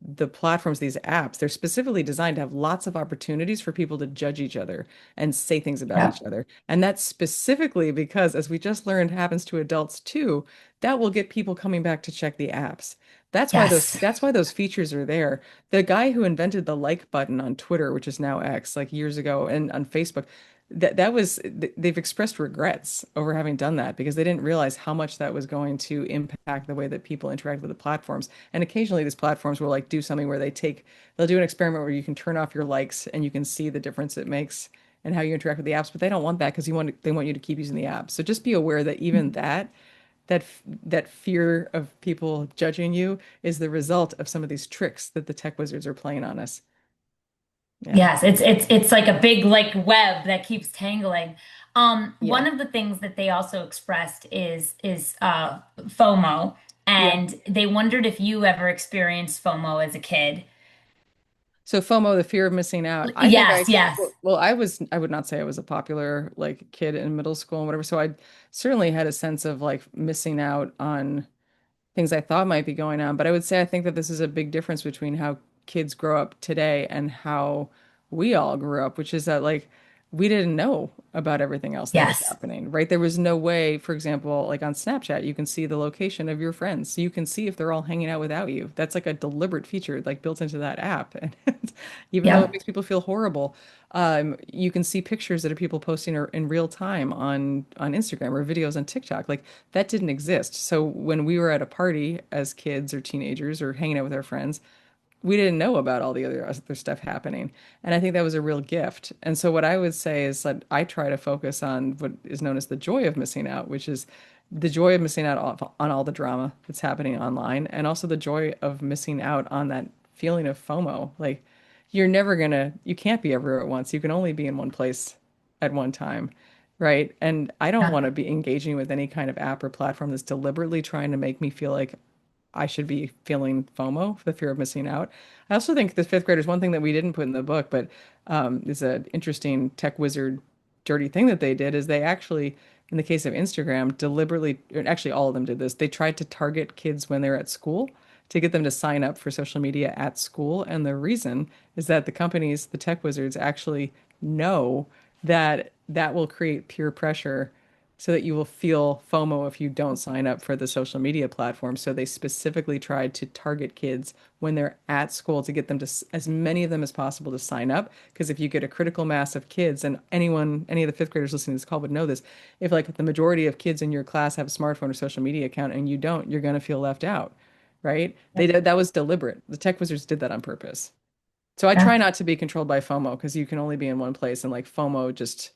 the platforms, these apps, they're specifically designed to have lots of opportunities for people to judge each other and say things about Yeah. each other. And that's specifically because, as we just learned, happens to adults too, that will get people coming back to check the apps. Yes. That's why those features are there. The guy who invented the like button on Twitter, which is now X, like years ago, and on Facebook, they've expressed regrets over having done that because they didn't realize how much that was going to impact the way that people interact with the platforms. And occasionally these platforms will like do something where they'll do an experiment where you can turn off your likes and you can see the difference it makes and how you interact with the apps, but they don't want that because they want you to keep using the app. So just be aware that even that fear of people judging you is the result of some of these tricks that the tech wizards are playing on us. Yeah. Yes, it's like a big like web that keeps tangling. One Yeah. of the things that they also expressed is FOMO, Yeah. and they wondered if you ever experienced FOMO as a kid. So FOMO, the fear of missing out. I think Yes, yes, I would not say I was a popular like kid in middle school and whatever. So I certainly had a sense of like missing out on things I thought might be going on. But I would say I think that this is a big difference between how kids grow up today and how we all grew up, which is that like we didn't know about everything else that was yes. happening, right? There was no way, for example, like on Snapchat, you can see the location of your friends. So you can see if they're all hanging out without you. That's like a deliberate feature like built into that app. And even though it Yep. makes people feel horrible, you can see pictures that are people posting in real time on Instagram or videos on TikTok. Like that didn't exist. So when we were at a party as kids or teenagers or hanging out with our friends, we didn't know about all the other stuff happening. And I think that was a real gift. And so what I would say is that I try to focus on what is known as the joy of missing out, which is the joy of missing out on all the drama that's happening online, and also the joy of missing out on that feeling of FOMO. Like you can't be everywhere at once. You can only be in one place at one time. Right. And I don't want to be engaging with any kind of app or platform that's deliberately trying to make me feel like I should be feeling FOMO, the fear of missing out. I also think the fifth graders, one thing that we didn't put in the book, but is an interesting tech wizard dirty thing that they did is they actually, in the case of Instagram, deliberately, or actually all of them did this, they tried to target kids when they're at school to get them to sign up for social media at school. And the reason is that the companies, the tech wizards, actually know that that will create peer pressure so that you will feel FOMO if you don't sign up for the social media platform. So they specifically tried to target kids when they're at school to get them to, as many of them as possible, to sign up. Because if you get a critical mass of kids, and any of the fifth graders listening to this call would know this, if like the majority of kids in your class have a smartphone or social media account and you don't, you're going to feel left out, right? They did, that was deliberate. The tech wizards did that on purpose. So I try Yeah. not to be controlled by FOMO because you can only be in one place, and like FOMO just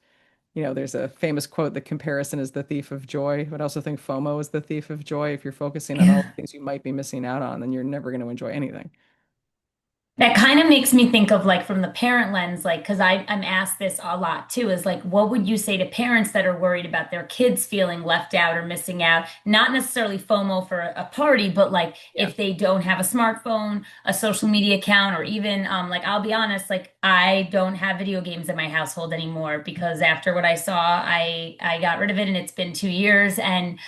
there's a famous quote that comparison is the thief of joy. But I also think FOMO is the thief of joy. If you're focusing on all the Yeah. things you might be missing out on, then you're never going to enjoy anything. That kind of makes me think of like from the parent lens, like, because I'm asked this a lot too, is like, what would you say to parents that are worried about their kids feeling left out or missing out? Not necessarily FOMO for a party, but like Yeah. if they don't have a smartphone, a social media account, or even like I'll be honest, like I don't have video games in my household anymore because after what I saw, I got rid of it and it's been 2 years and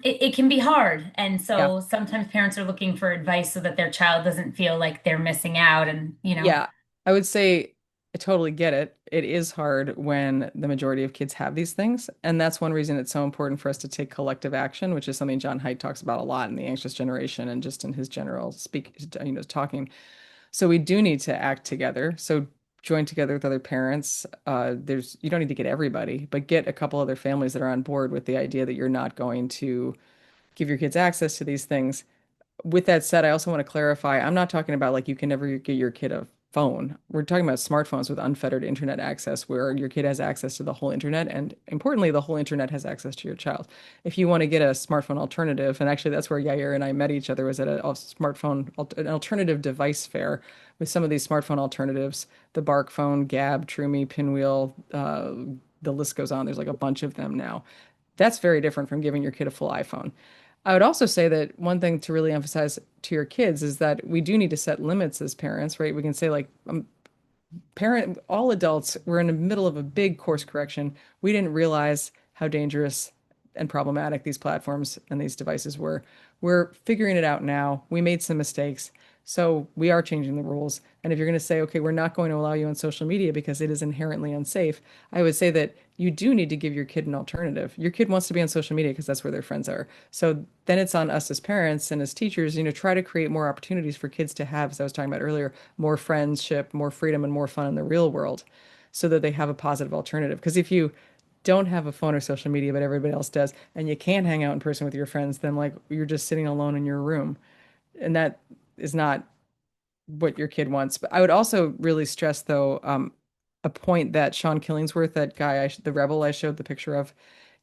it can be hard. And Yeah. so sometimes parents are looking for advice so that their child doesn't feel like they're missing out. And, Yeah. I would say I totally get it. It is hard when the majority of kids have these things. And that's one reason it's so important for us to take collective action, which is something John Haidt talks about a lot in The Anxious Generation and just in his general talking. So we do need to act together. So join together with other parents. You don't need to get everybody, but get a couple other families that are on board with the idea that you're not going to give your kids access to these things. With that said, I also want to clarify, I'm not talking about like you can never get your kid a phone. We're talking about smartphones with unfettered internet access where your kid has access to the whole internet, and importantly, the whole internet has access to your child. If you want to get a smartphone alternative, and actually that's where Yair and I met each other, was at an alternative device fair with some of these smartphone alternatives, the Bark phone, Gab, TrueMe, Pinwheel, the list goes on. There's like a bunch of them now. That's very different from giving your kid a full iPhone. I would also say that one thing to really emphasize to your kids is that we do need to set limits as parents, right? We can say like, all adults were in the middle of a big course correction. We didn't realize how dangerous and problematic these platforms and these devices were. We're figuring it out now. We made some mistakes. So we are changing the rules. And if you're going to say, okay, we're not going to allow you on social media because it is inherently unsafe, I would say that you do need to give your kid an alternative. Your kid wants to be on social media because that's where their friends are. So then it's on us as parents and as teachers, try to create more opportunities for kids to have, as I was talking about earlier, more friendship, more freedom, and more fun in the real world so that they have a positive alternative. Because if you don't have a phone or social media, but everybody else does, and you can't hang out in person with your friends, then like you're just sitting alone in your room. And that is not what your kid wants. But I would also really stress, though, a point that Sean Killingsworth, that guy, the rebel I showed the picture of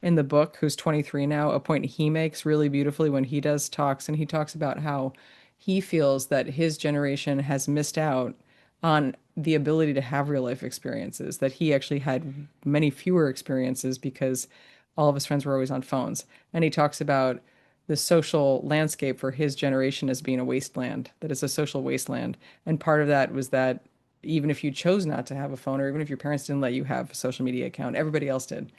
in the book, who's 23 now, a point he makes really beautifully when he does talks, and he talks about how he feels that his generation has missed out on the ability to have real life experiences, that he actually had many fewer experiences because all of his friends were always on phones. And he talks about the social landscape for his generation as being a wasteland, that it's a social wasteland. And part of that was that even if you chose not to have a phone, or even if your parents didn't let you have a social media account, everybody else did.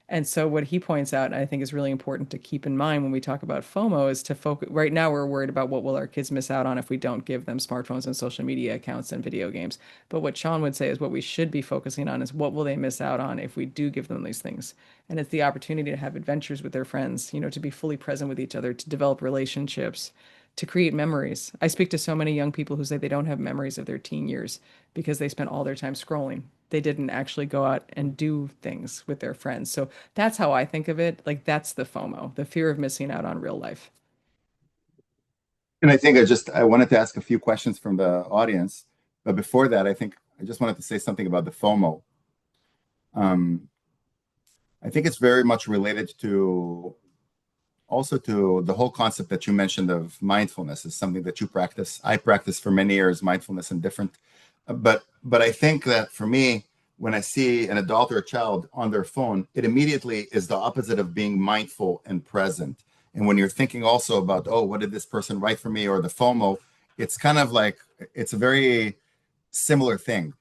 And so what he points out, and I think is really important to keep in mind when we talk about FOMO, is to focus. Right now, we're worried about what will our kids miss out on if we don't give them smartphones and social media accounts and video games. But what Sean would say is what we should be focusing on is what will they miss out on if we do give them these things. And it's the opportunity to have adventures with their friends, to be fully present with each other, to develop relationships, to create memories. I speak to so many young people who say they don't have memories of their teen years because they spent all their time scrolling. They didn't actually go out and do things with their friends. So that's how I think of it. Like that's the FOMO, the fear of missing out on real life. And I think I wanted to ask a few questions from the audience, but before that, I think I just wanted to say something about the FOMO. Um, I think it's very much related to also to the whole concept that you mentioned of mindfulness is something that you practice. I practiced for many years mindfulness and different, but I think that for me, when I see an adult or a child on their phone, it immediately is the opposite of being mindful and present. And when you're thinking also about, oh, what did this person write for me, or the FOMO, it's kind of like it's a very similar thing.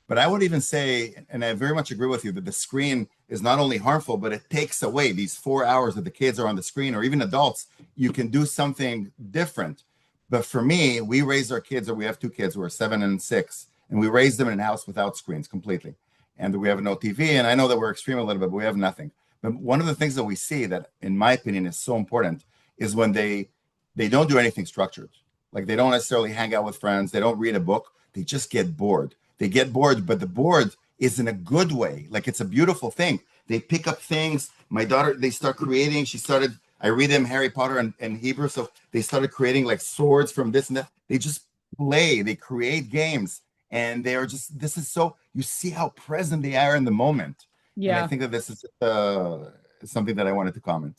But I would even say, and I very much agree with you, that the screen is not only harmful, but it takes away these 4 hours that the kids are on the screen, or even adults. You can do something different. But for me, we raised our kids, or we have two kids who are 7 and 6, and we raised them in a house without screens completely. And we have no TV. And I know that we're extreme a little bit, but we have nothing. But one of the things that we see that, in my opinion, is so important is when they don't do anything structured. Like they don't necessarily hang out with friends, they don't read a book, they just get bored. They get bored, but the bored is in a good way. Like it's a beautiful thing. They pick up things. My daughter, they start creating. She started, I read them Harry Potter and Hebrew. So they started creating like swords from this and that. They just play, they create games. And they are just, this is so, you see how present they are in the moment. And I Yeah. think that this is something that I wanted to comment.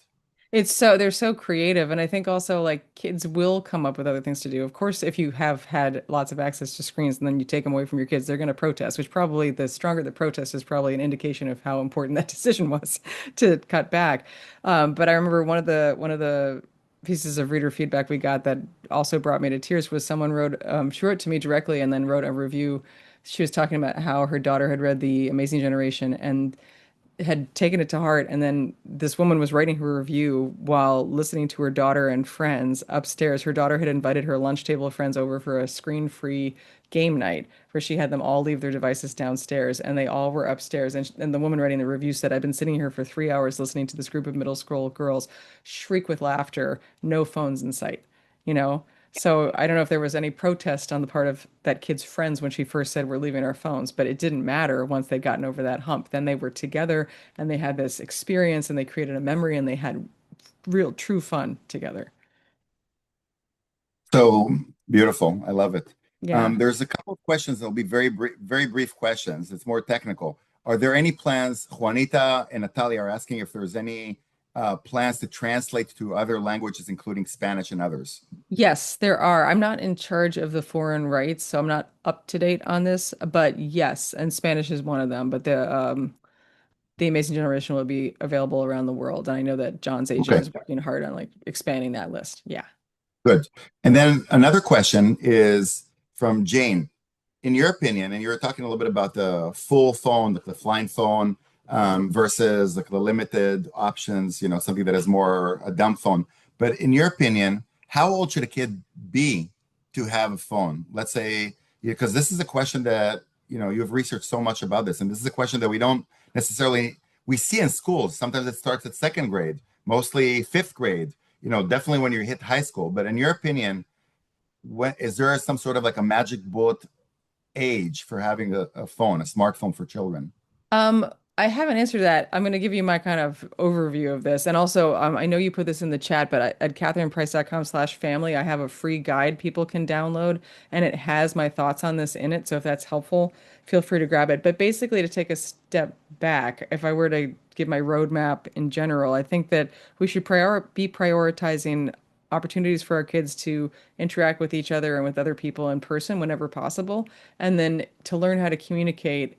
It's so they're so creative, and I think also like kids will come up with other things to do. Of course, if you have had lots of access to screens and then you take them away from your kids, they're going to protest, which probably the stronger the protest is probably an indication of how important that decision was to cut back. But I remember one of the pieces of reader feedback we got that also brought me to tears was someone wrote she wrote to me directly and then wrote a review. She was talking about how her daughter had read The Amazing Generation and had taken it to heart, and then this woman was writing her review while listening to her daughter and friends upstairs. Her daughter had invited her lunch table friends over for a screen-free game night where she had them all leave their devices downstairs and they all were upstairs. And the woman writing the review said, I've been sitting here for 3 hours listening to this group of middle school girls shriek with laughter, no phones in sight, you know? So I don't know if there was any protest on the part of that kid's friends when she first said we're leaving our phones, but it didn't matter once they'd gotten over that hump. Then they were together and they had this experience and they created a memory and they had real true fun together. So beautiful. I love it. Yeah. There's a couple of questions that will be very brief questions. It's more technical. Are there any plans? Juanita and Natalia are asking if there's any plans to translate to other languages, including Spanish and others. Yes, there are. I'm not in charge of the foreign rights, so I'm not up to date on this, but yes, and Spanish is one of them, but the Amazing Generation will be available around the world. And I know that John's agent Okay, is working hard on like expanding that list. Yeah. good. And then another question is from Jane. In your opinion, and you were talking a little bit about the full phone, the flying phone, versus like the limited options, something that is more a dumb phone. But in your opinion, how old should a kid be to have a phone? Let's say, because this is a question that, you have researched so much about this, and this is a question that we don't necessarily, we see in schools. Sometimes it starts at second grade, mostly fifth grade, definitely when you hit high school. But in your opinion, is there some sort of like a magic bullet age for having a phone, a smartphone for children? Um, I haven't answered that. I'm going to give you my kind of overview of this. And also, I know you put this in the chat, but at catherineprice.com/family, I have a free guide people can download, and it has my thoughts on this in it. So if that's helpful, feel free to grab it. But basically, to take a step back, if I were to give my roadmap in general, I think that we should be prioritizing opportunities for our kids to interact with each other and with other people in person whenever possible, and then to learn how to communicate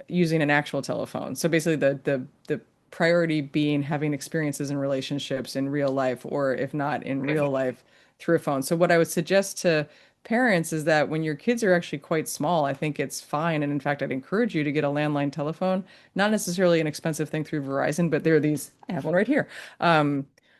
using an actual telephone. So basically the priority being having experiences in relationships in real life, or if not in real life, through a phone. So what I would suggest to parents is that when your kids are actually quite small, I think it's fine. And in fact, I'd encourage you to get a landline telephone, not necessarily an expensive thing through Verizon, but there are these, I have one right here.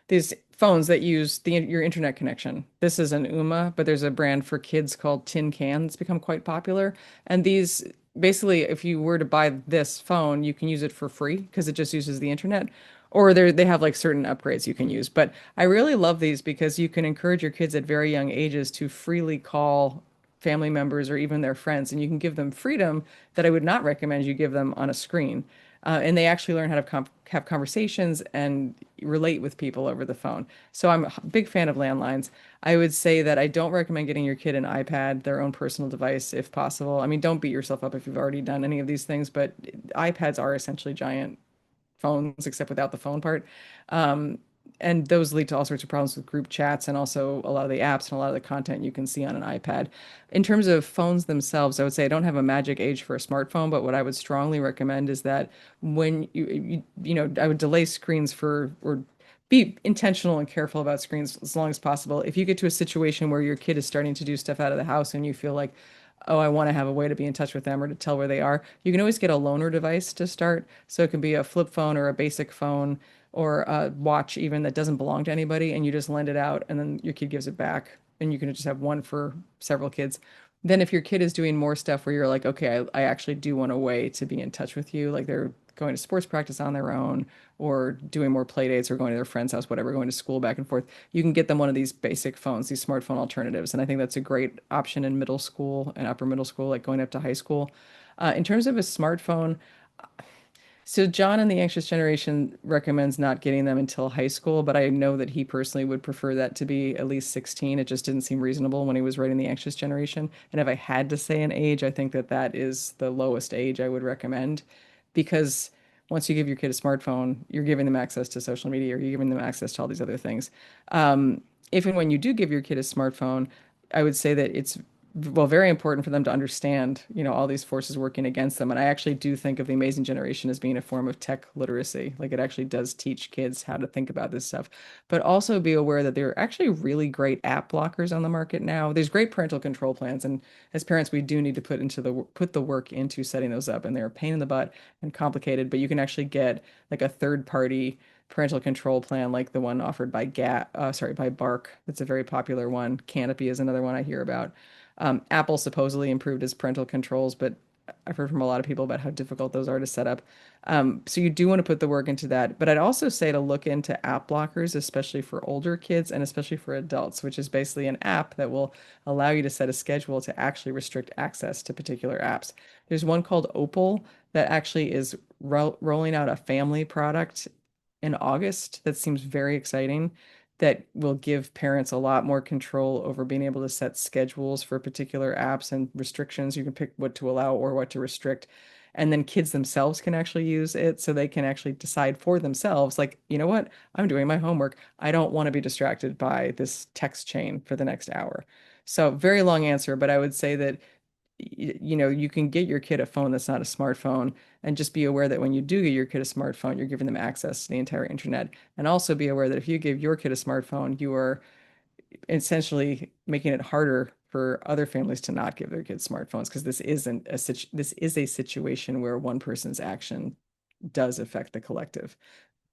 These phones that use your internet connection. This is an UMA, but there's a brand for kids called Tin Can that's become quite popular. And these basically, if you were to buy this phone, you can use it for free because it just uses the internet. Or they have like certain upgrades you can use. But I really love these because you can encourage your kids at very young ages to freely call family members or even their friends, and you can give them freedom that I would not recommend you give them on a screen. And they actually learn how to have conversations and relate with people over the phone. So I'm a big fan of landlines. I would say that I don't recommend getting your kid an iPad, their own personal device, if possible. I mean, don't beat yourself up if you've already done any of these things, but iPads are essentially giant phones, except without the phone part. Um, and those lead to all sorts of problems with group chats and also a lot of the apps and a lot of the content you can see on an iPad. In terms of phones themselves, I would say I don't have a magic age for a smartphone, but what I would strongly recommend is that when I would delay screens for or be intentional and careful about screens as long as possible. If you get to a situation where your kid is starting to do stuff out of the house and you feel like, oh, I want to have a way to be in touch with them or to tell where they are, you can always get a loaner device to start. So it can be a flip phone or a basic phone or a watch even that doesn't belong to anybody, and you just lend it out and then your kid gives it back and you can just have one for several kids. Then if your kid is doing more stuff where you're like, okay, I actually do want a way to be in touch with you, like they're going to sports practice on their own or doing more play dates or going to their friend's house, whatever, going to school back and forth, you can get them one of these basic phones, these smartphone alternatives. And I think that's a great option in middle school and upper middle school, like going up to high school. In terms of a smartphone, so John in the Anxious Generation recommends not getting them until high school, but I know that he personally would prefer that to be at least 16. It just didn't seem reasonable when he was writing the Anxious Generation. And if I had to say an age, I think that that is the lowest age I would recommend because once you give your kid a smartphone, you're giving them access to social media or you're giving them access to all these other things. If and when you do give your kid a smartphone, I would say that it's very important for them to understand, all these forces working against them. And I actually do think of the Amazing Generation as being a form of tech literacy. Like it actually does teach kids how to think about this stuff, but also be aware that there are actually really great app blockers on the market now. There's great parental control plans, and as parents, we do need to put the work into setting those up. And they're a pain in the butt and complicated, but you can actually get like a third party parental control plan like the one offered by by Bark. That's a very popular one. Canopy is another one I hear about. Apple supposedly improved its parental controls, but I've heard from a lot of people about how difficult those are to set up. So you do want to put the work into that. But I'd also say to look into app blockers, especially for older kids and especially for adults, which is basically an app that will allow you to set a schedule to actually restrict access to particular apps. There's one called Opal that actually is rolling out a family product in August that seems very exciting that will give parents a lot more control over being able to set schedules for particular apps and restrictions. You can pick what to allow or what to restrict. And then kids themselves can actually use it so they can actually decide for themselves, like, you know what, I'm doing my homework. I don't want to be distracted by this text chain for the next hour. So, very long answer, but I would say that you can get your kid a phone that's not a smartphone and just be aware that when you do get your kid a smartphone, you're giving them access to the entire internet. And also be aware that if you give your kid a smartphone, you are essentially making it harder for other families to not give their kids smartphones because this is a situation where one person's action does affect the collective.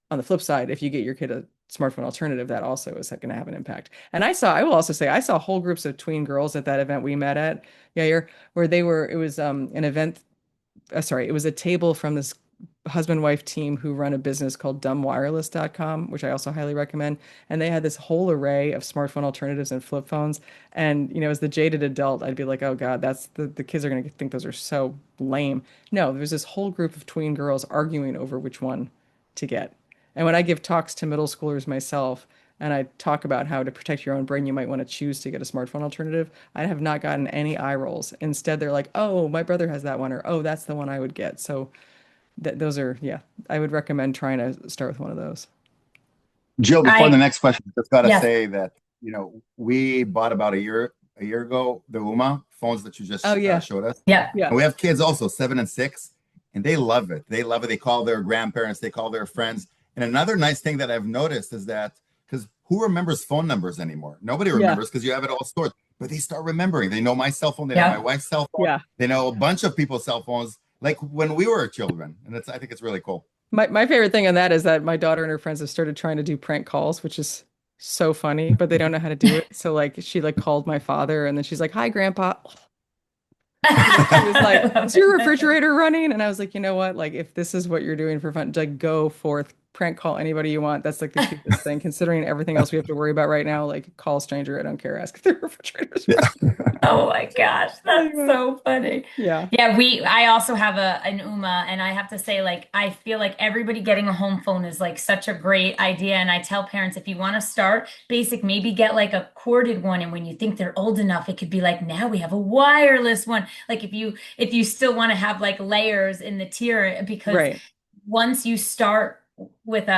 On the flip side, if you get your kid a smartphone alternative, that also is going to have an impact. And I will also say, I saw whole groups of tween girls at that event we met at, Yair, where it was an event, it was a table from this husband-wife team who run a business called dumbwireless.com, which I also highly recommend. And they had this whole array of smartphone alternatives and flip phones. And, as the jaded adult, I'd be like, oh God, that's the kids are going to think those are so lame. No, there's this whole group of tween girls arguing over which one to get. And when I give talks to middle schoolers myself, and I talk about how to protect your own brain, you might want to choose to get a smartphone alternative. I have not gotten any eye rolls. Instead, they're like, oh, my brother has that one, or oh, that's the one I would get. So those are, yeah, I would recommend trying to start with one of those. Jill, before the next question, just got to Yes. say that, we bought about a year ago, the Uma phones that you just showed us. Yeah. And we have kids also, 7 and 6, and they love it. They love it. They call their grandparents, they call their friends. And another nice thing that I've noticed is that, because who remembers phone numbers anymore? Nobody remembers because you have it all stored. But they start remembering. They know my cell phone. They know my wife's cell phone. Yeah. They know a bunch of people's cell phones, like when we were children. And I think it's really cool. My favorite thing on that is that my daughter and her friends have started trying to do prank calls, which is so funny, but they don't know how to do it. So she called my father and then she's like, hi, Grandpa. She was like, is your refrigerator running? And I was like, you know what? Like, if this is what you're doing for fun, like, go forth, prank call anybody you want. That's like the cutest thing, considering everything else we have to worry about right now. Like call a stranger, I don't care, ask if their refrigerator's Yeah. running. Oh my gosh, that's Anyway, so funny. yeah, Yeah, I also have an Uma, and I have to say, like, I feel like everybody getting a home phone is like such a great idea. And I tell parents, if you want to start basic, maybe get like a corded one. And when you think they're old enough, it could be like, now we have a wireless one. Like if you still want to have like layers in the tier, because right. once you start with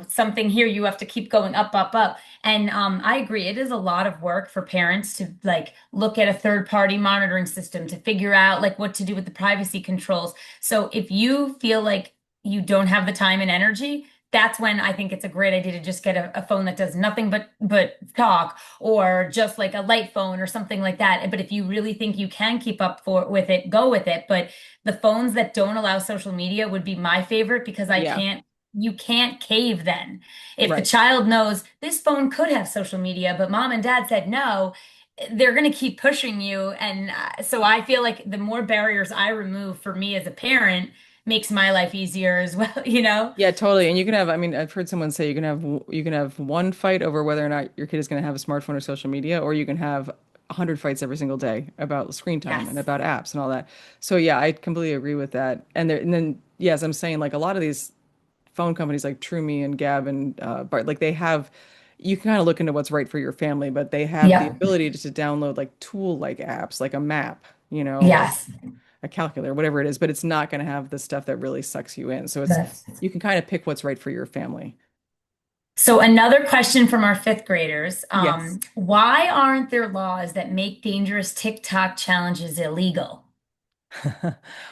something here, you have to keep going up, up, up. And I agree, it is a lot of work for parents to like look at a third party monitoring system to figure out like what to do with the privacy controls. So if you feel like you don't have the time and energy, that's when I think it's a great idea to just get a phone that does nothing but talk, or just like a light phone or something like that. But if you really think you can keep up with it, go with it. But the phones that don't allow social media would be my favorite, because Yeah, you can't cave then. If the right. child knows this phone could have social media, but mom and dad said no, they're going to keep pushing you. And so I feel like the more barriers I remove for me as a parent makes my life easier as well, you know? Yeah, totally. And you can have, I mean, I've heard someone say you can have one fight over whether or not your kid is going to have a smartphone or social media, or you can have 100 fights every single day about screen time and Yes. about apps and all that. So yeah, I completely agree with that. And then yes, I'm saying like a lot of these phone companies like TrueMe and Gab and Bart, like they have, you can kind of look into what's right for your family, but they have the Yep. ability to download like tool like apps, like a map, or Yes. a calculator, whatever it is, but it's not going to have the stuff that really sucks you in. So Yes. you can kind of pick what's right for your family. So another question from our fifth graders. Yes. Why aren't there laws that make dangerous TikTok challenges illegal?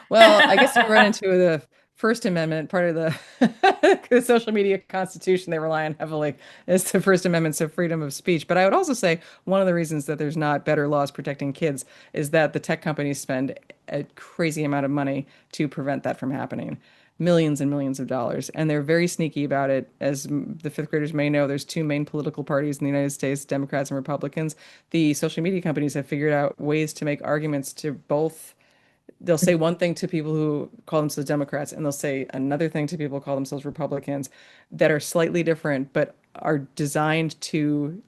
Well, I guess we run into the First Amendment, part of the social media constitution they rely on heavily is the First Amendment, so freedom of speech. But I would also say one of the reasons that there's not better laws protecting kids is that the tech companies spend a crazy amount of money to prevent that from happening. Millions and millions of dollars. And they're very sneaky about it. As the fifth graders may know, there's two main political parties in the United States, Democrats and Republicans. The social media companies have figured out ways to make arguments to both. They'll say one thing to people who call themselves Democrats, and they'll say another thing to people who call themselves Republicans that are slightly different, but are designed to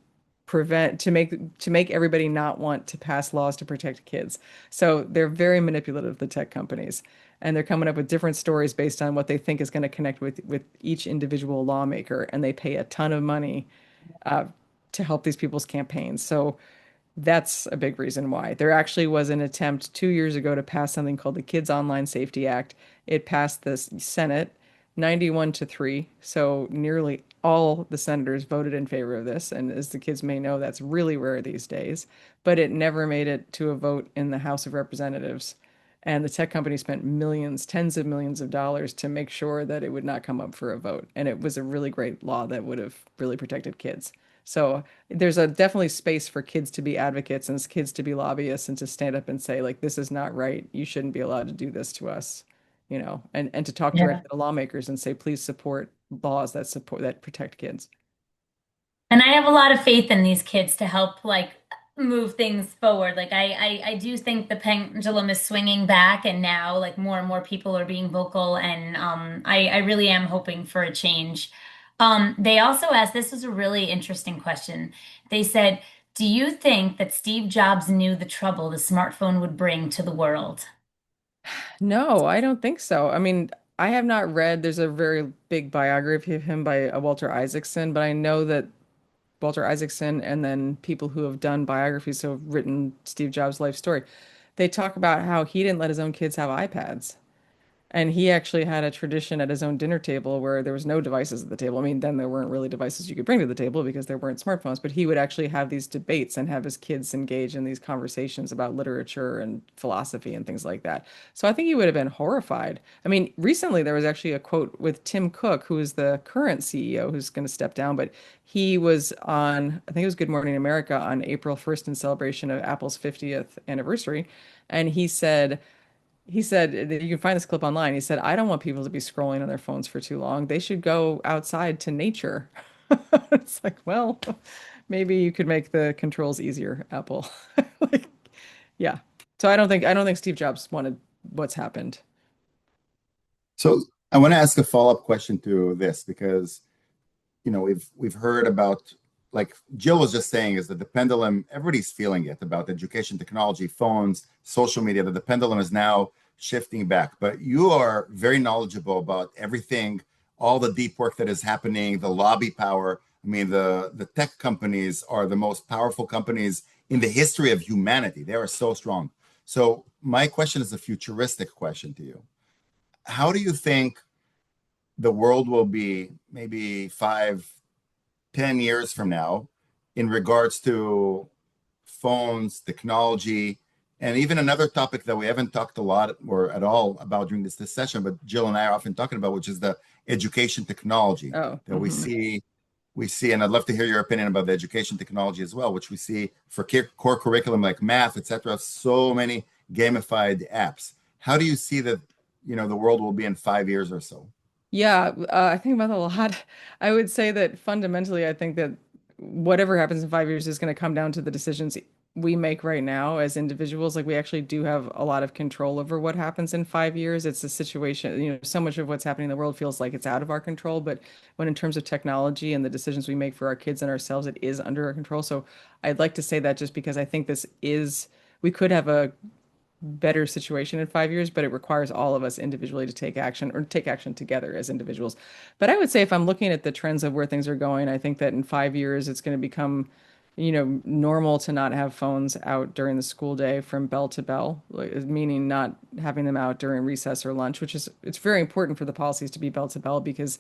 make everybody not want to pass laws to protect kids. So they're very manipulative, the tech companies, and they're coming up with different stories based on what they think is going to connect with each individual lawmaker, and they pay a ton of money uh, to help these people's campaigns. So that's a big reason why. There actually was an attempt 2 years ago to pass something called the Kids Online Safety Act. It passed the Senate 91 to 3. So nearly all the senators voted in favor of this. And as the kids may know, that's really rare these days. But it never made it to a vote in the House of Representatives. And the tech company spent millions, tens of millions of dollars to make sure that it would not come up for a vote. And it was a really great law that would have really protected kids. So there's a definitely space for kids to be advocates and kids to be lobbyists and to stand up and say, like, this is not right. You shouldn't be allowed to do this to us, and to talk Yeah. directly to lawmakers and say, please support laws that protect kids. And I have a lot of faith in these kids to help like move things forward. Like I do think the pendulum is swinging back, and now like more and more people are being vocal, and I really am hoping for a change. They also asked, this was a really interesting question. They said, do you think that Steve Jobs knew the trouble the smartphone would bring to the world? No, I don't think so. I mean, I have not read, there's a very big biography of him by Walter Isaacson, but I know that Walter Isaacson and then people who have done biographies, so have written Steve Jobs' life story, they talk about how he didn't let his own kids have iPads. And he actually had a tradition at his own dinner table where there was no devices at the table. I mean, then there weren't really devices you could bring to the table because there weren't smartphones, but he would actually have these debates and have his kids engage in these conversations about literature and philosophy and things like that. So I think he would have been horrified. I mean, recently there was actually a quote with Tim Cook, who is the current CEO who's going to step down, but he was on, I think it was Good Morning America on April 1st in celebration of Apple's 50th anniversary. And he said, you can find this clip online. He said, I don't want people to be scrolling on their phones for too long. They should go outside to nature. It's like, well, maybe you could make the controls easier, Apple. Like, yeah. So I don't think Steve Jobs wanted what's happened. So I want to ask a follow-up question to this because we've heard about, like Jill was just saying, is that the pendulum, everybody's feeling it about education technology, phones, social media, that the pendulum is now shifting back. But you are very knowledgeable about everything, all the deep work that is happening, the lobby power. I mean, the tech companies are the most powerful companies in the history of humanity. They are so strong. So my question is a futuristic question to you. How do you think the world will be maybe 5, 10 years from now in regards to phones, technology, and even another topic that we haven't talked a lot or at all about during this session, but Jill and I are often talking about, which is the education technology Oh, that we see, and I'd love to hear your opinion about the education technology as well, which we see for core curriculum like math, etc. So many gamified apps. How do you see that, the world will be in 5 years or so? yeah, I think about that a lot. I would say that fundamentally, I think that whatever happens in 5 years is going to come down to the decisions we make right now as individuals. Like we actually do have a lot of control over what happens in 5 years. It's a situation, so much of what's happening in the world feels like it's out of our control. But when in terms of technology and the decisions we make for our kids and ourselves, it is under our control. So I'd like to say that just because I think we could have a better situation in 5 years, but it requires all of us individually to take action or take action together as individuals. But I would say if I'm looking at the trends of where things are going, I think that in 5 years it's going to become, normal to not have phones out during the school day from bell to bell, meaning not having them out during recess or lunch, it's very important for the policies to be bell to bell because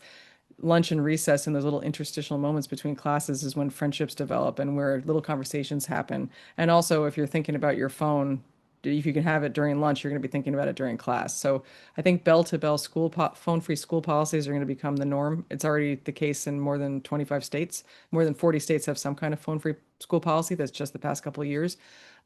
lunch and recess and those little interstitial moments between classes is when friendships develop and where little conversations happen. And also, if you're thinking about your phone, if you can have it during lunch, you're going to be thinking about it during class. So I think bell to bell phone-free school policies are going to become the norm. It's already the case in more than 25 states. More than 40 states have some kind of phone-free school policy. That's just the past couple of years.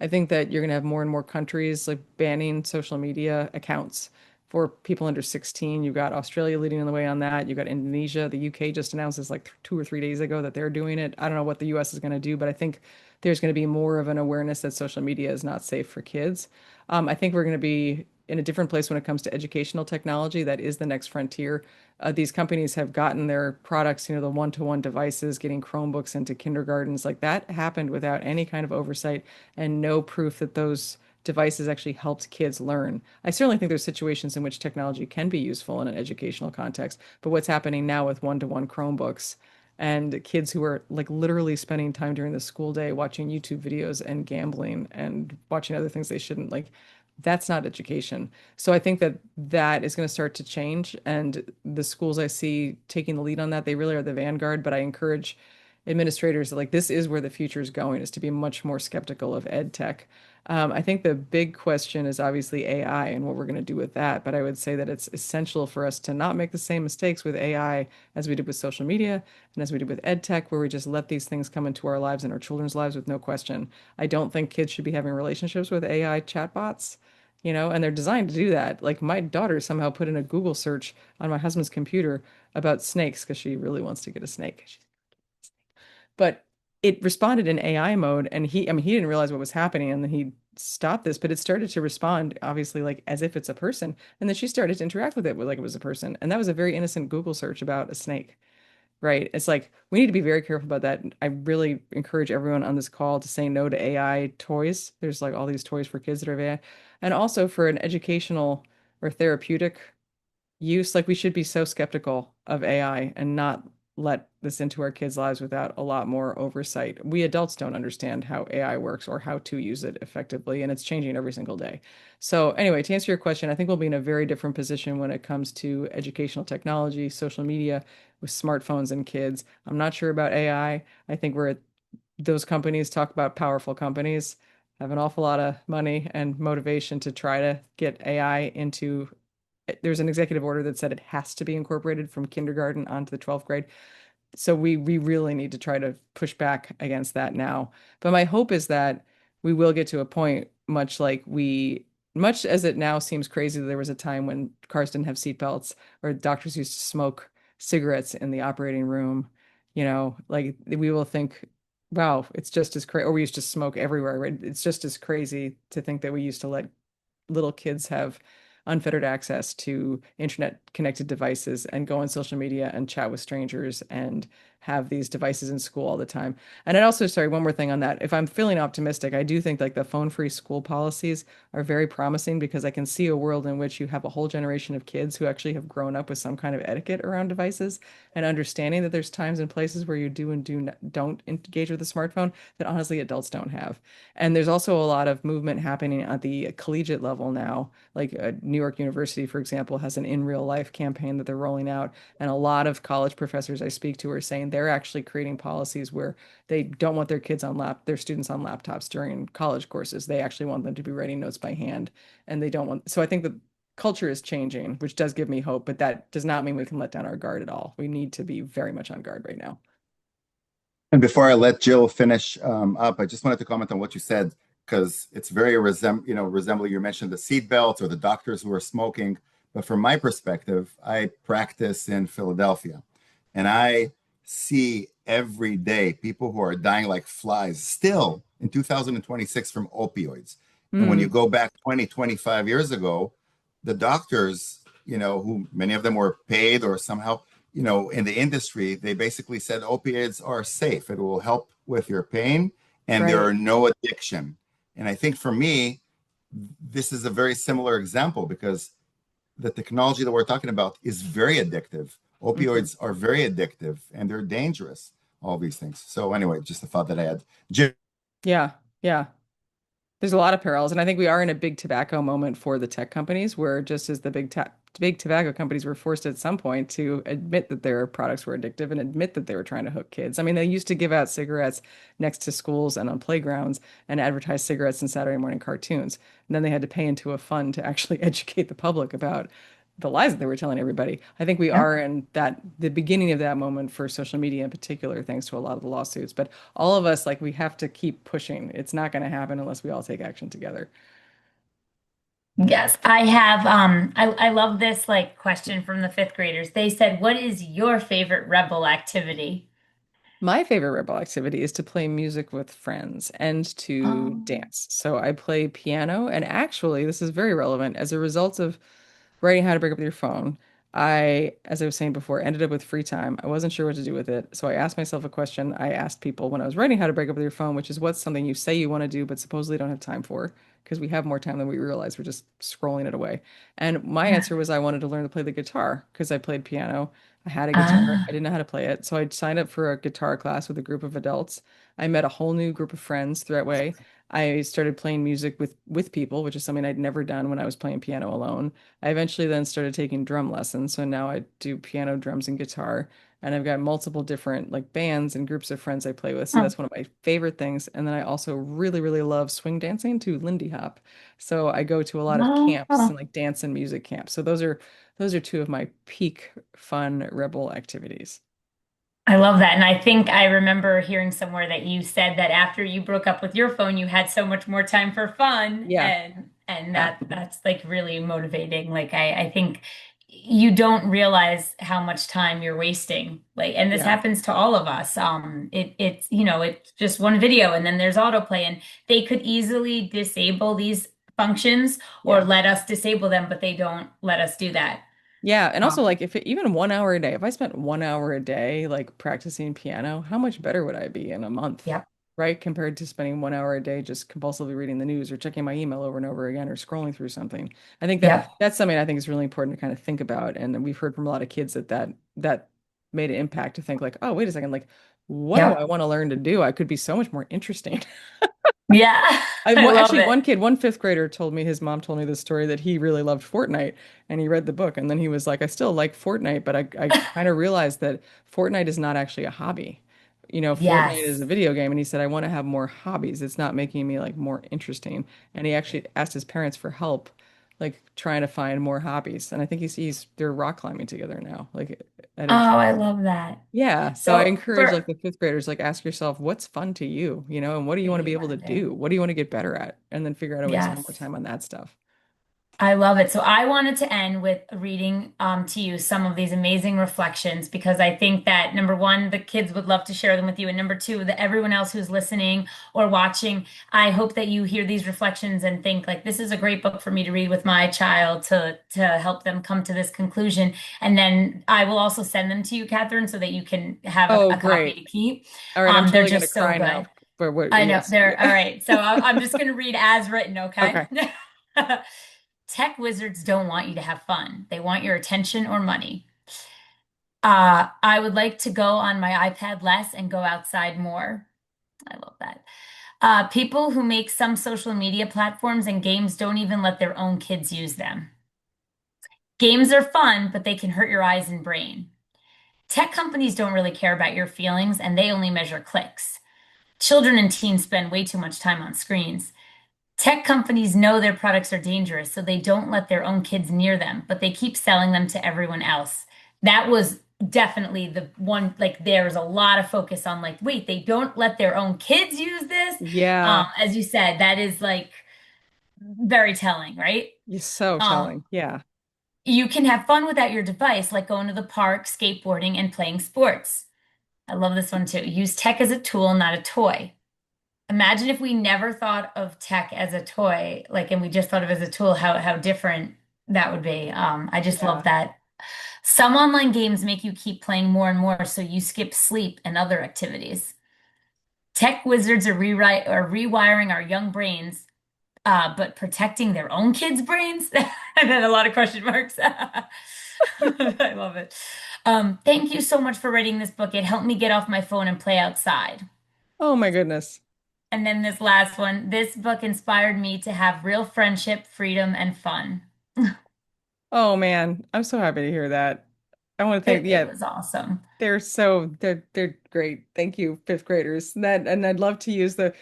I think that you're going to have more and more countries like banning social media accounts for people under 16. You've got Australia leading the way on that. You've got Indonesia. The UK just announced this like 2 or 3 days ago that they're doing it. I don't know what the US is going to do, but I think there's going to be more of an awareness that social media is not safe for kids. I think we're going to be in a different place when it comes to educational technology. That is the next frontier. These companies have gotten their products, the one-to-one devices, getting Chromebooks into kindergartens. Like that happened without any kind of oversight and no proof that those devices actually helped kids learn. I certainly think there's situations in which technology can be useful in an educational context, but what's happening now with one-to-one Chromebooks and kids who are like literally spending time during the school day watching YouTube videos and gambling and watching other things they shouldn't, like that's not education. So I think that that is going to start to change, and the schools I see taking the lead on that, they really are the vanguard, but I encourage administrators that like this is where the future is going, is to be much more skeptical of ed tech. I think the big question is obviously AI and what we're going to do with that. But I would say that it's essential for us to not make the same mistakes with AI as we did with social media and as we did with ed tech, where we just let these things come into our lives and our children's lives with no question. I don't think kids should be having relationships with AI chatbots, and they're designed to do that. Like my daughter somehow put in a Google search on my husband's computer about snakes because she really wants to get a snake. But it responded in AI mode, and he didn't realize what was happening, and then he stopped this, but it started to respond obviously like as if it's a person, and then she started to interact with it like it was a person, and that was a very innocent Google search about a snake. Right. It's like we need to be very careful about that. I really encourage everyone on this call to say no to AI toys. There's like all these toys for kids that are AI. And also for an educational or therapeutic use, like we should be so skeptical of AI and not let this into our kids' lives without a lot more oversight. We adults don't understand how AI works or how to use it effectively, and it's changing every single day. So, anyway, to answer your question, I think we'll be in a very different position when it comes to educational technology, social media, with smartphones and kids. I'm not sure about AI. I think those companies talk about powerful companies have an awful lot of money and motivation to try to get AI into. There's an executive order that said it has to be incorporated from kindergarten onto the 12th grade. So we really need to try to push back against that now. But my hope is that we will get to a point much as it now seems crazy that there was a time when cars didn't have seatbelts or doctors used to smoke cigarettes in the operating room, like we will think, wow, it's just as crazy, or we used to smoke everywhere, right? It's just as crazy to think that we used to let little kids have unfettered access to internet connected devices and go on social media and chat with strangers and have these devices in school all the time. And I'd also, sorry, one more thing on that. If I'm feeling optimistic, I do think like the phone-free school policies are very promising because I can see a world in which you have a whole generation of kids who actually have grown up with some kind of etiquette around devices and understanding that there's times and places where you do and don't engage with a smartphone that honestly adults don't have. And there's also a lot of movement happening at the collegiate level now. Like New York University, for example, has an in real life campaign that they're rolling out. And a lot of college professors I speak to are saying they're actually creating policies where they don't want their students on laptops during college courses. They actually want them to be writing notes by hand, and they don't want. So I think the culture is changing, which does give me hope, but that does not mean we can let down our guard at all. We need to be very much on guard right now. And before I let Jill finish up, I just wanted to comment on what you said because it's very resembling. You mentioned the seat belts or the doctors who are smoking. But from my perspective, I practice in Philadelphia, and I see every day people who are dying like flies still in 2026 from opioids. And when you Mm, go back 20, 25 years ago, the doctors, who many of them were paid or somehow in the industry, they basically said opiates are safe. It will help with your pain and there are Right. no addiction. And I think for me, this is a very similar example because the technology that we're talking about is very addictive. mhm. Opioids are very addictive and they're dangerous, all these things. So anyway, just a thought that I had. Jim, Yeah, yeah. There's a lot of parallels, and I think we are in a big tobacco moment for the tech companies, where just as the big tobacco companies were forced at some point to admit that their products were addictive and admit that they were trying to hook kids. I mean, they used to give out cigarettes next to schools and on playgrounds and advertise cigarettes in Saturday morning cartoons. And then they had to pay into a fund to actually educate the public about the lies that they were telling everybody. I think we Yep. are in the beginning of that moment for social media in particular, thanks to a lot of the lawsuits. But all of us, like, we have to keep pushing. It's not going to happen unless we all take action together. Yes, I have I love this like question from the fifth graders. They said, "What is your favorite rebel activity?" My favorite rebel activity is to play music with friends and to Um, dance. So I play piano, and actually, this is very relevant. As a result of writing How to Break Up with Your Phone, as I was saying before, ended up with free time. I wasn't sure what to do with it. So I asked myself a question I asked people when I was writing How to Break Up with Your Phone, which is what's something you say you want to do, but supposedly don't have time for, because we have more time than we realize. We're just scrolling it away. And my answer was I wanted to learn to play the guitar because I played piano. I had a guitar. I ah, didn't know how to play it. So I signed up for a guitar class with a group of adults. I met a whole new group of friends through that way. I started playing music with people, which is something I'd never done when I was playing piano alone. I eventually then started taking drum lessons. So now I do piano, drums, and guitar. And I've got multiple different like bands and groups of friends I play with. So oh, that's one of my favorite things. And then I also really, really love swing dancing to Lindy Hop. So I go to a lot of camps and oh. like dance and music camps. So those are two of my peak fun rebel activities. I love that. And I think I remember hearing somewhere that you said that after you broke up with your phone, you had so much more time for fun. Yeah. And Yeah. that's like really motivating. Like I think you don't realize how much time you're wasting. Like, and this Yeah. happens to all of us. It's, it's just one video and then there's autoplay and they could easily disable these functions or Yeah. let us disable them, but they don't let us do that. Yeah, and also Um, like even 1 hour a day, if I spent 1 hour a day like practicing piano, how much better would I be in a month, yep, right? Compared to spending 1 hour a day just compulsively reading the news or checking my email over and over again or scrolling through something. I think that yep, that's something I think is really important to kind of think about. And we've heard from a lot of kids that made an impact to think like, oh, wait a second, like what do I yep. want to learn to do? I could be so much more interesting. Yeah, I love Actually, it. one kid, one fifth grader told me his mom told me this story that he really loved Fortnite and he read the book and then he was like, I still like Fortnite, but I kind of realized that Fortnite is not actually a hobby. Fortnite is a Yes. video game and he said, I want to have more hobbies. It's not making me like more interesting. And he actually asked his parents for help, like trying to find more hobbies. And I think they're rock climbing together now, like at Oh, a I love that. yeah, so I So encourage like for the fifth graders, like ask yourself what's fun to you, and what do you that want to you be able to want to do. do? What do you want to get better at? And then figure out a way to spend more Yes. time on that stuff. I love it. So I wanted to end with reading to you some of these amazing reflections because I think that number one, the kids would love to share them with you, and number two, that everyone else who's listening or watching, I hope that you hear these reflections and think like this is a great book for me to read with my child to help them come to this conclusion. And then I will also send them to you, Catherine, so that you can have Oh, a copy great. to keep. All right, I'm They're totally gonna just so cry now. good. For what? I know Yes. they're all right. So I'm just going to read as written, okay? Okay. Tech wizards don't want you to have fun. They want your attention or money. I would like to go on my iPad less and go outside more. I love that. People who make some social media platforms and games don't even let their own kids use them. Games are fun, but they can hurt your eyes and brain. Tech companies don't really care about your feelings and they only measure clicks. Children and teens spend way too much time on screens. Tech companies know their products are dangerous, so they don't let their own kids near them, but they keep selling them to everyone else. That was definitely the one, like, there's a lot of focus on, like, wait, they don't let their own kids use this. Yeah. As you said, that is like very telling, right? You're so Um, telling. Yeah. you can have fun without your device, like going to the park, skateboarding, and playing sports. I love this one too. Use tech as a tool, not a toy. Imagine if we never thought of tech as a toy, like, and we just thought of it as a tool, how different that would be. I just love Yeah. that. Some online games make you keep playing more and more, so you skip sleep and other activities. Tech wizards are rewrite or rewiring our young brains, but protecting their own kids' brains. And then a lot of question marks. I love it. Thank you so much for writing this book. It helped me get off my phone and play outside. Oh my goodness. And then this last one, this book inspired me to have real friendship, freedom, and fun. Oh man, I'm so happy to hear that. I want to thank, It yeah, was awesome. they're great. Thank you, fifth graders. And I'd love to use the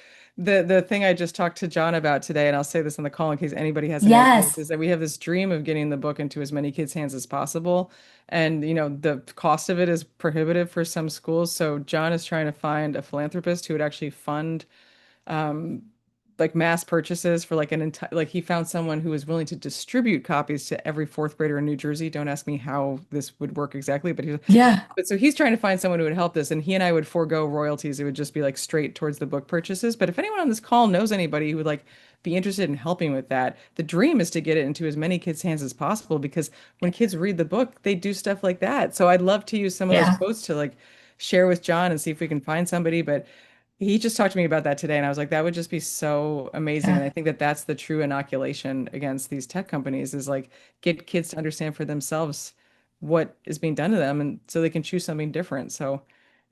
thing I just talked to John about today, and I'll say this on the call in case anybody has any ideas, Yes. is that we have this dream of getting the book into as many kids' hands as possible. And the cost of it is prohibitive for some schools. So John is trying to find a philanthropist who would actually fund um like mass purchases for like an entire, like he found someone who was willing to distribute copies to every fourth grader in New Jersey. Don't ask me how this would work exactly, Yeah. but so he's trying to find someone who would help this, and he and I would forego royalties. It would just be like straight towards the book purchases. But if anyone on this call knows anybody who would like be interested in helping with that, the dream is to get it into as many kids' hands as possible because when kids read the book, they do stuff like that. So I'd love to use some of those Yeah. quotes to like share with John and see if we can find somebody. But he just talked to me about that today, and I was like, that would just be so amazing. And I Yeah. think that that's the true inoculation against these tech companies is like get kids to understand for themselves what is being done to them, and so they can choose something different. So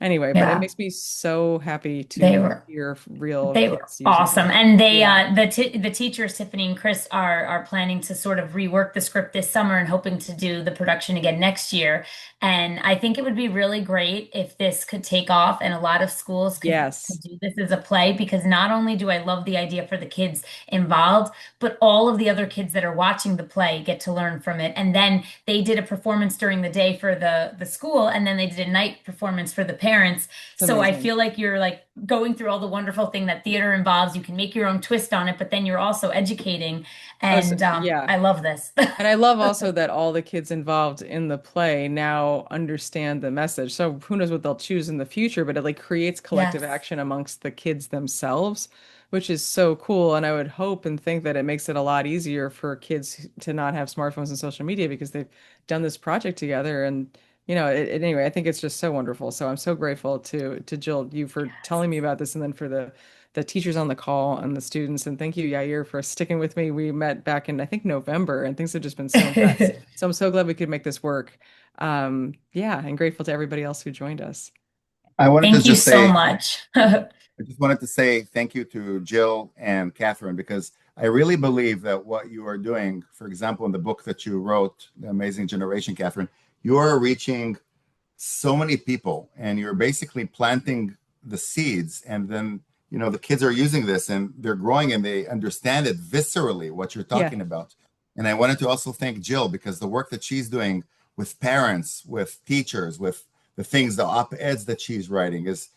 anyway, but it Yeah. makes me so happy They to were. hear real They were kids using awesome. them. And they Yeah. the teachers, Tiffany and Chris, are planning to sort of rework the script this summer and hoping to do the production again next year. And I think it would be really great if this could take off and a lot of schools could Yes. do this as a play because not only do I love the idea for the kids involved, but all of the other kids that are watching the play get to learn from it. And then they did a performance during the day for the school, and then they did a night performance for the parents. It's So I amazing. feel like you're like going through all the wonderful thing that theater involves. You can make your own twist on it, but then you're also educating. Oh, so, And yeah. I love this. And I love also that all the kids involved in the play now understand the message. So who knows what they'll choose in the future, but it like creates collective Yes. action amongst the kids themselves, which is so cool. And I would hope and think that it makes it a lot easier for kids to not have smartphones and social media because they've done this project together. And anyway, I think it's just so wonderful. So I'm so grateful to Jill, you for telling me about this, and then for the teachers on the call and the students. And thank you, Yair, for sticking with me. We met back in, I think, November, and things have just been so nuts. So I'm so glad we could make this work. Yeah, and grateful to everybody else who joined us. I wanted to Thank you just so say, much. I just wanted to say thank you to Jill and Catherine because I really believe that what you are doing, for example, in the book that you wrote, The Amazing Generation, Catherine, you are reaching so many people and you're basically planting the seeds, and then the kids are using this and they're growing and they understand it viscerally what you're Yeah, talking about. And I wanted to also thank Jill because the work that she's doing with parents, with teachers, with the op-eds that she's writing is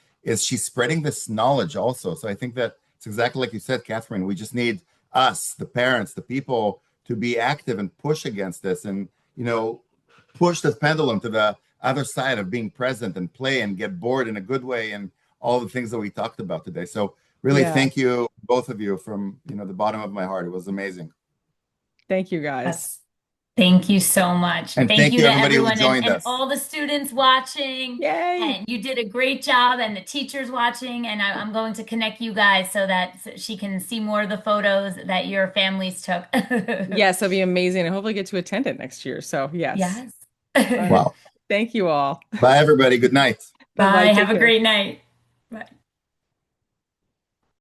she's spreading this knowledge also. So I think that it's exactly like you said, Catherine. We just need us, the parents, the people, to be active and push against this, and push the pendulum to the other side of being present and play and get bored in a good way, and all the things that we talked about today. So really, Yeah. thank you, both of you, from the bottom of my heart. It was amazing. Thank you, guys. Yes. Thank you so much. And thank you, to everybody who everyone joined and us. all the students watching. Yay. And you did a great job, and the teachers watching. And I'm going to connect you guys so that she can see more of the photos that your families took. Yes, it'll be amazing. And hopefully get to attend it next year. So yes. Yes. All right. Wow. Thank you all. Bye, everybody. Good night. Bye. Take Have a care. great night.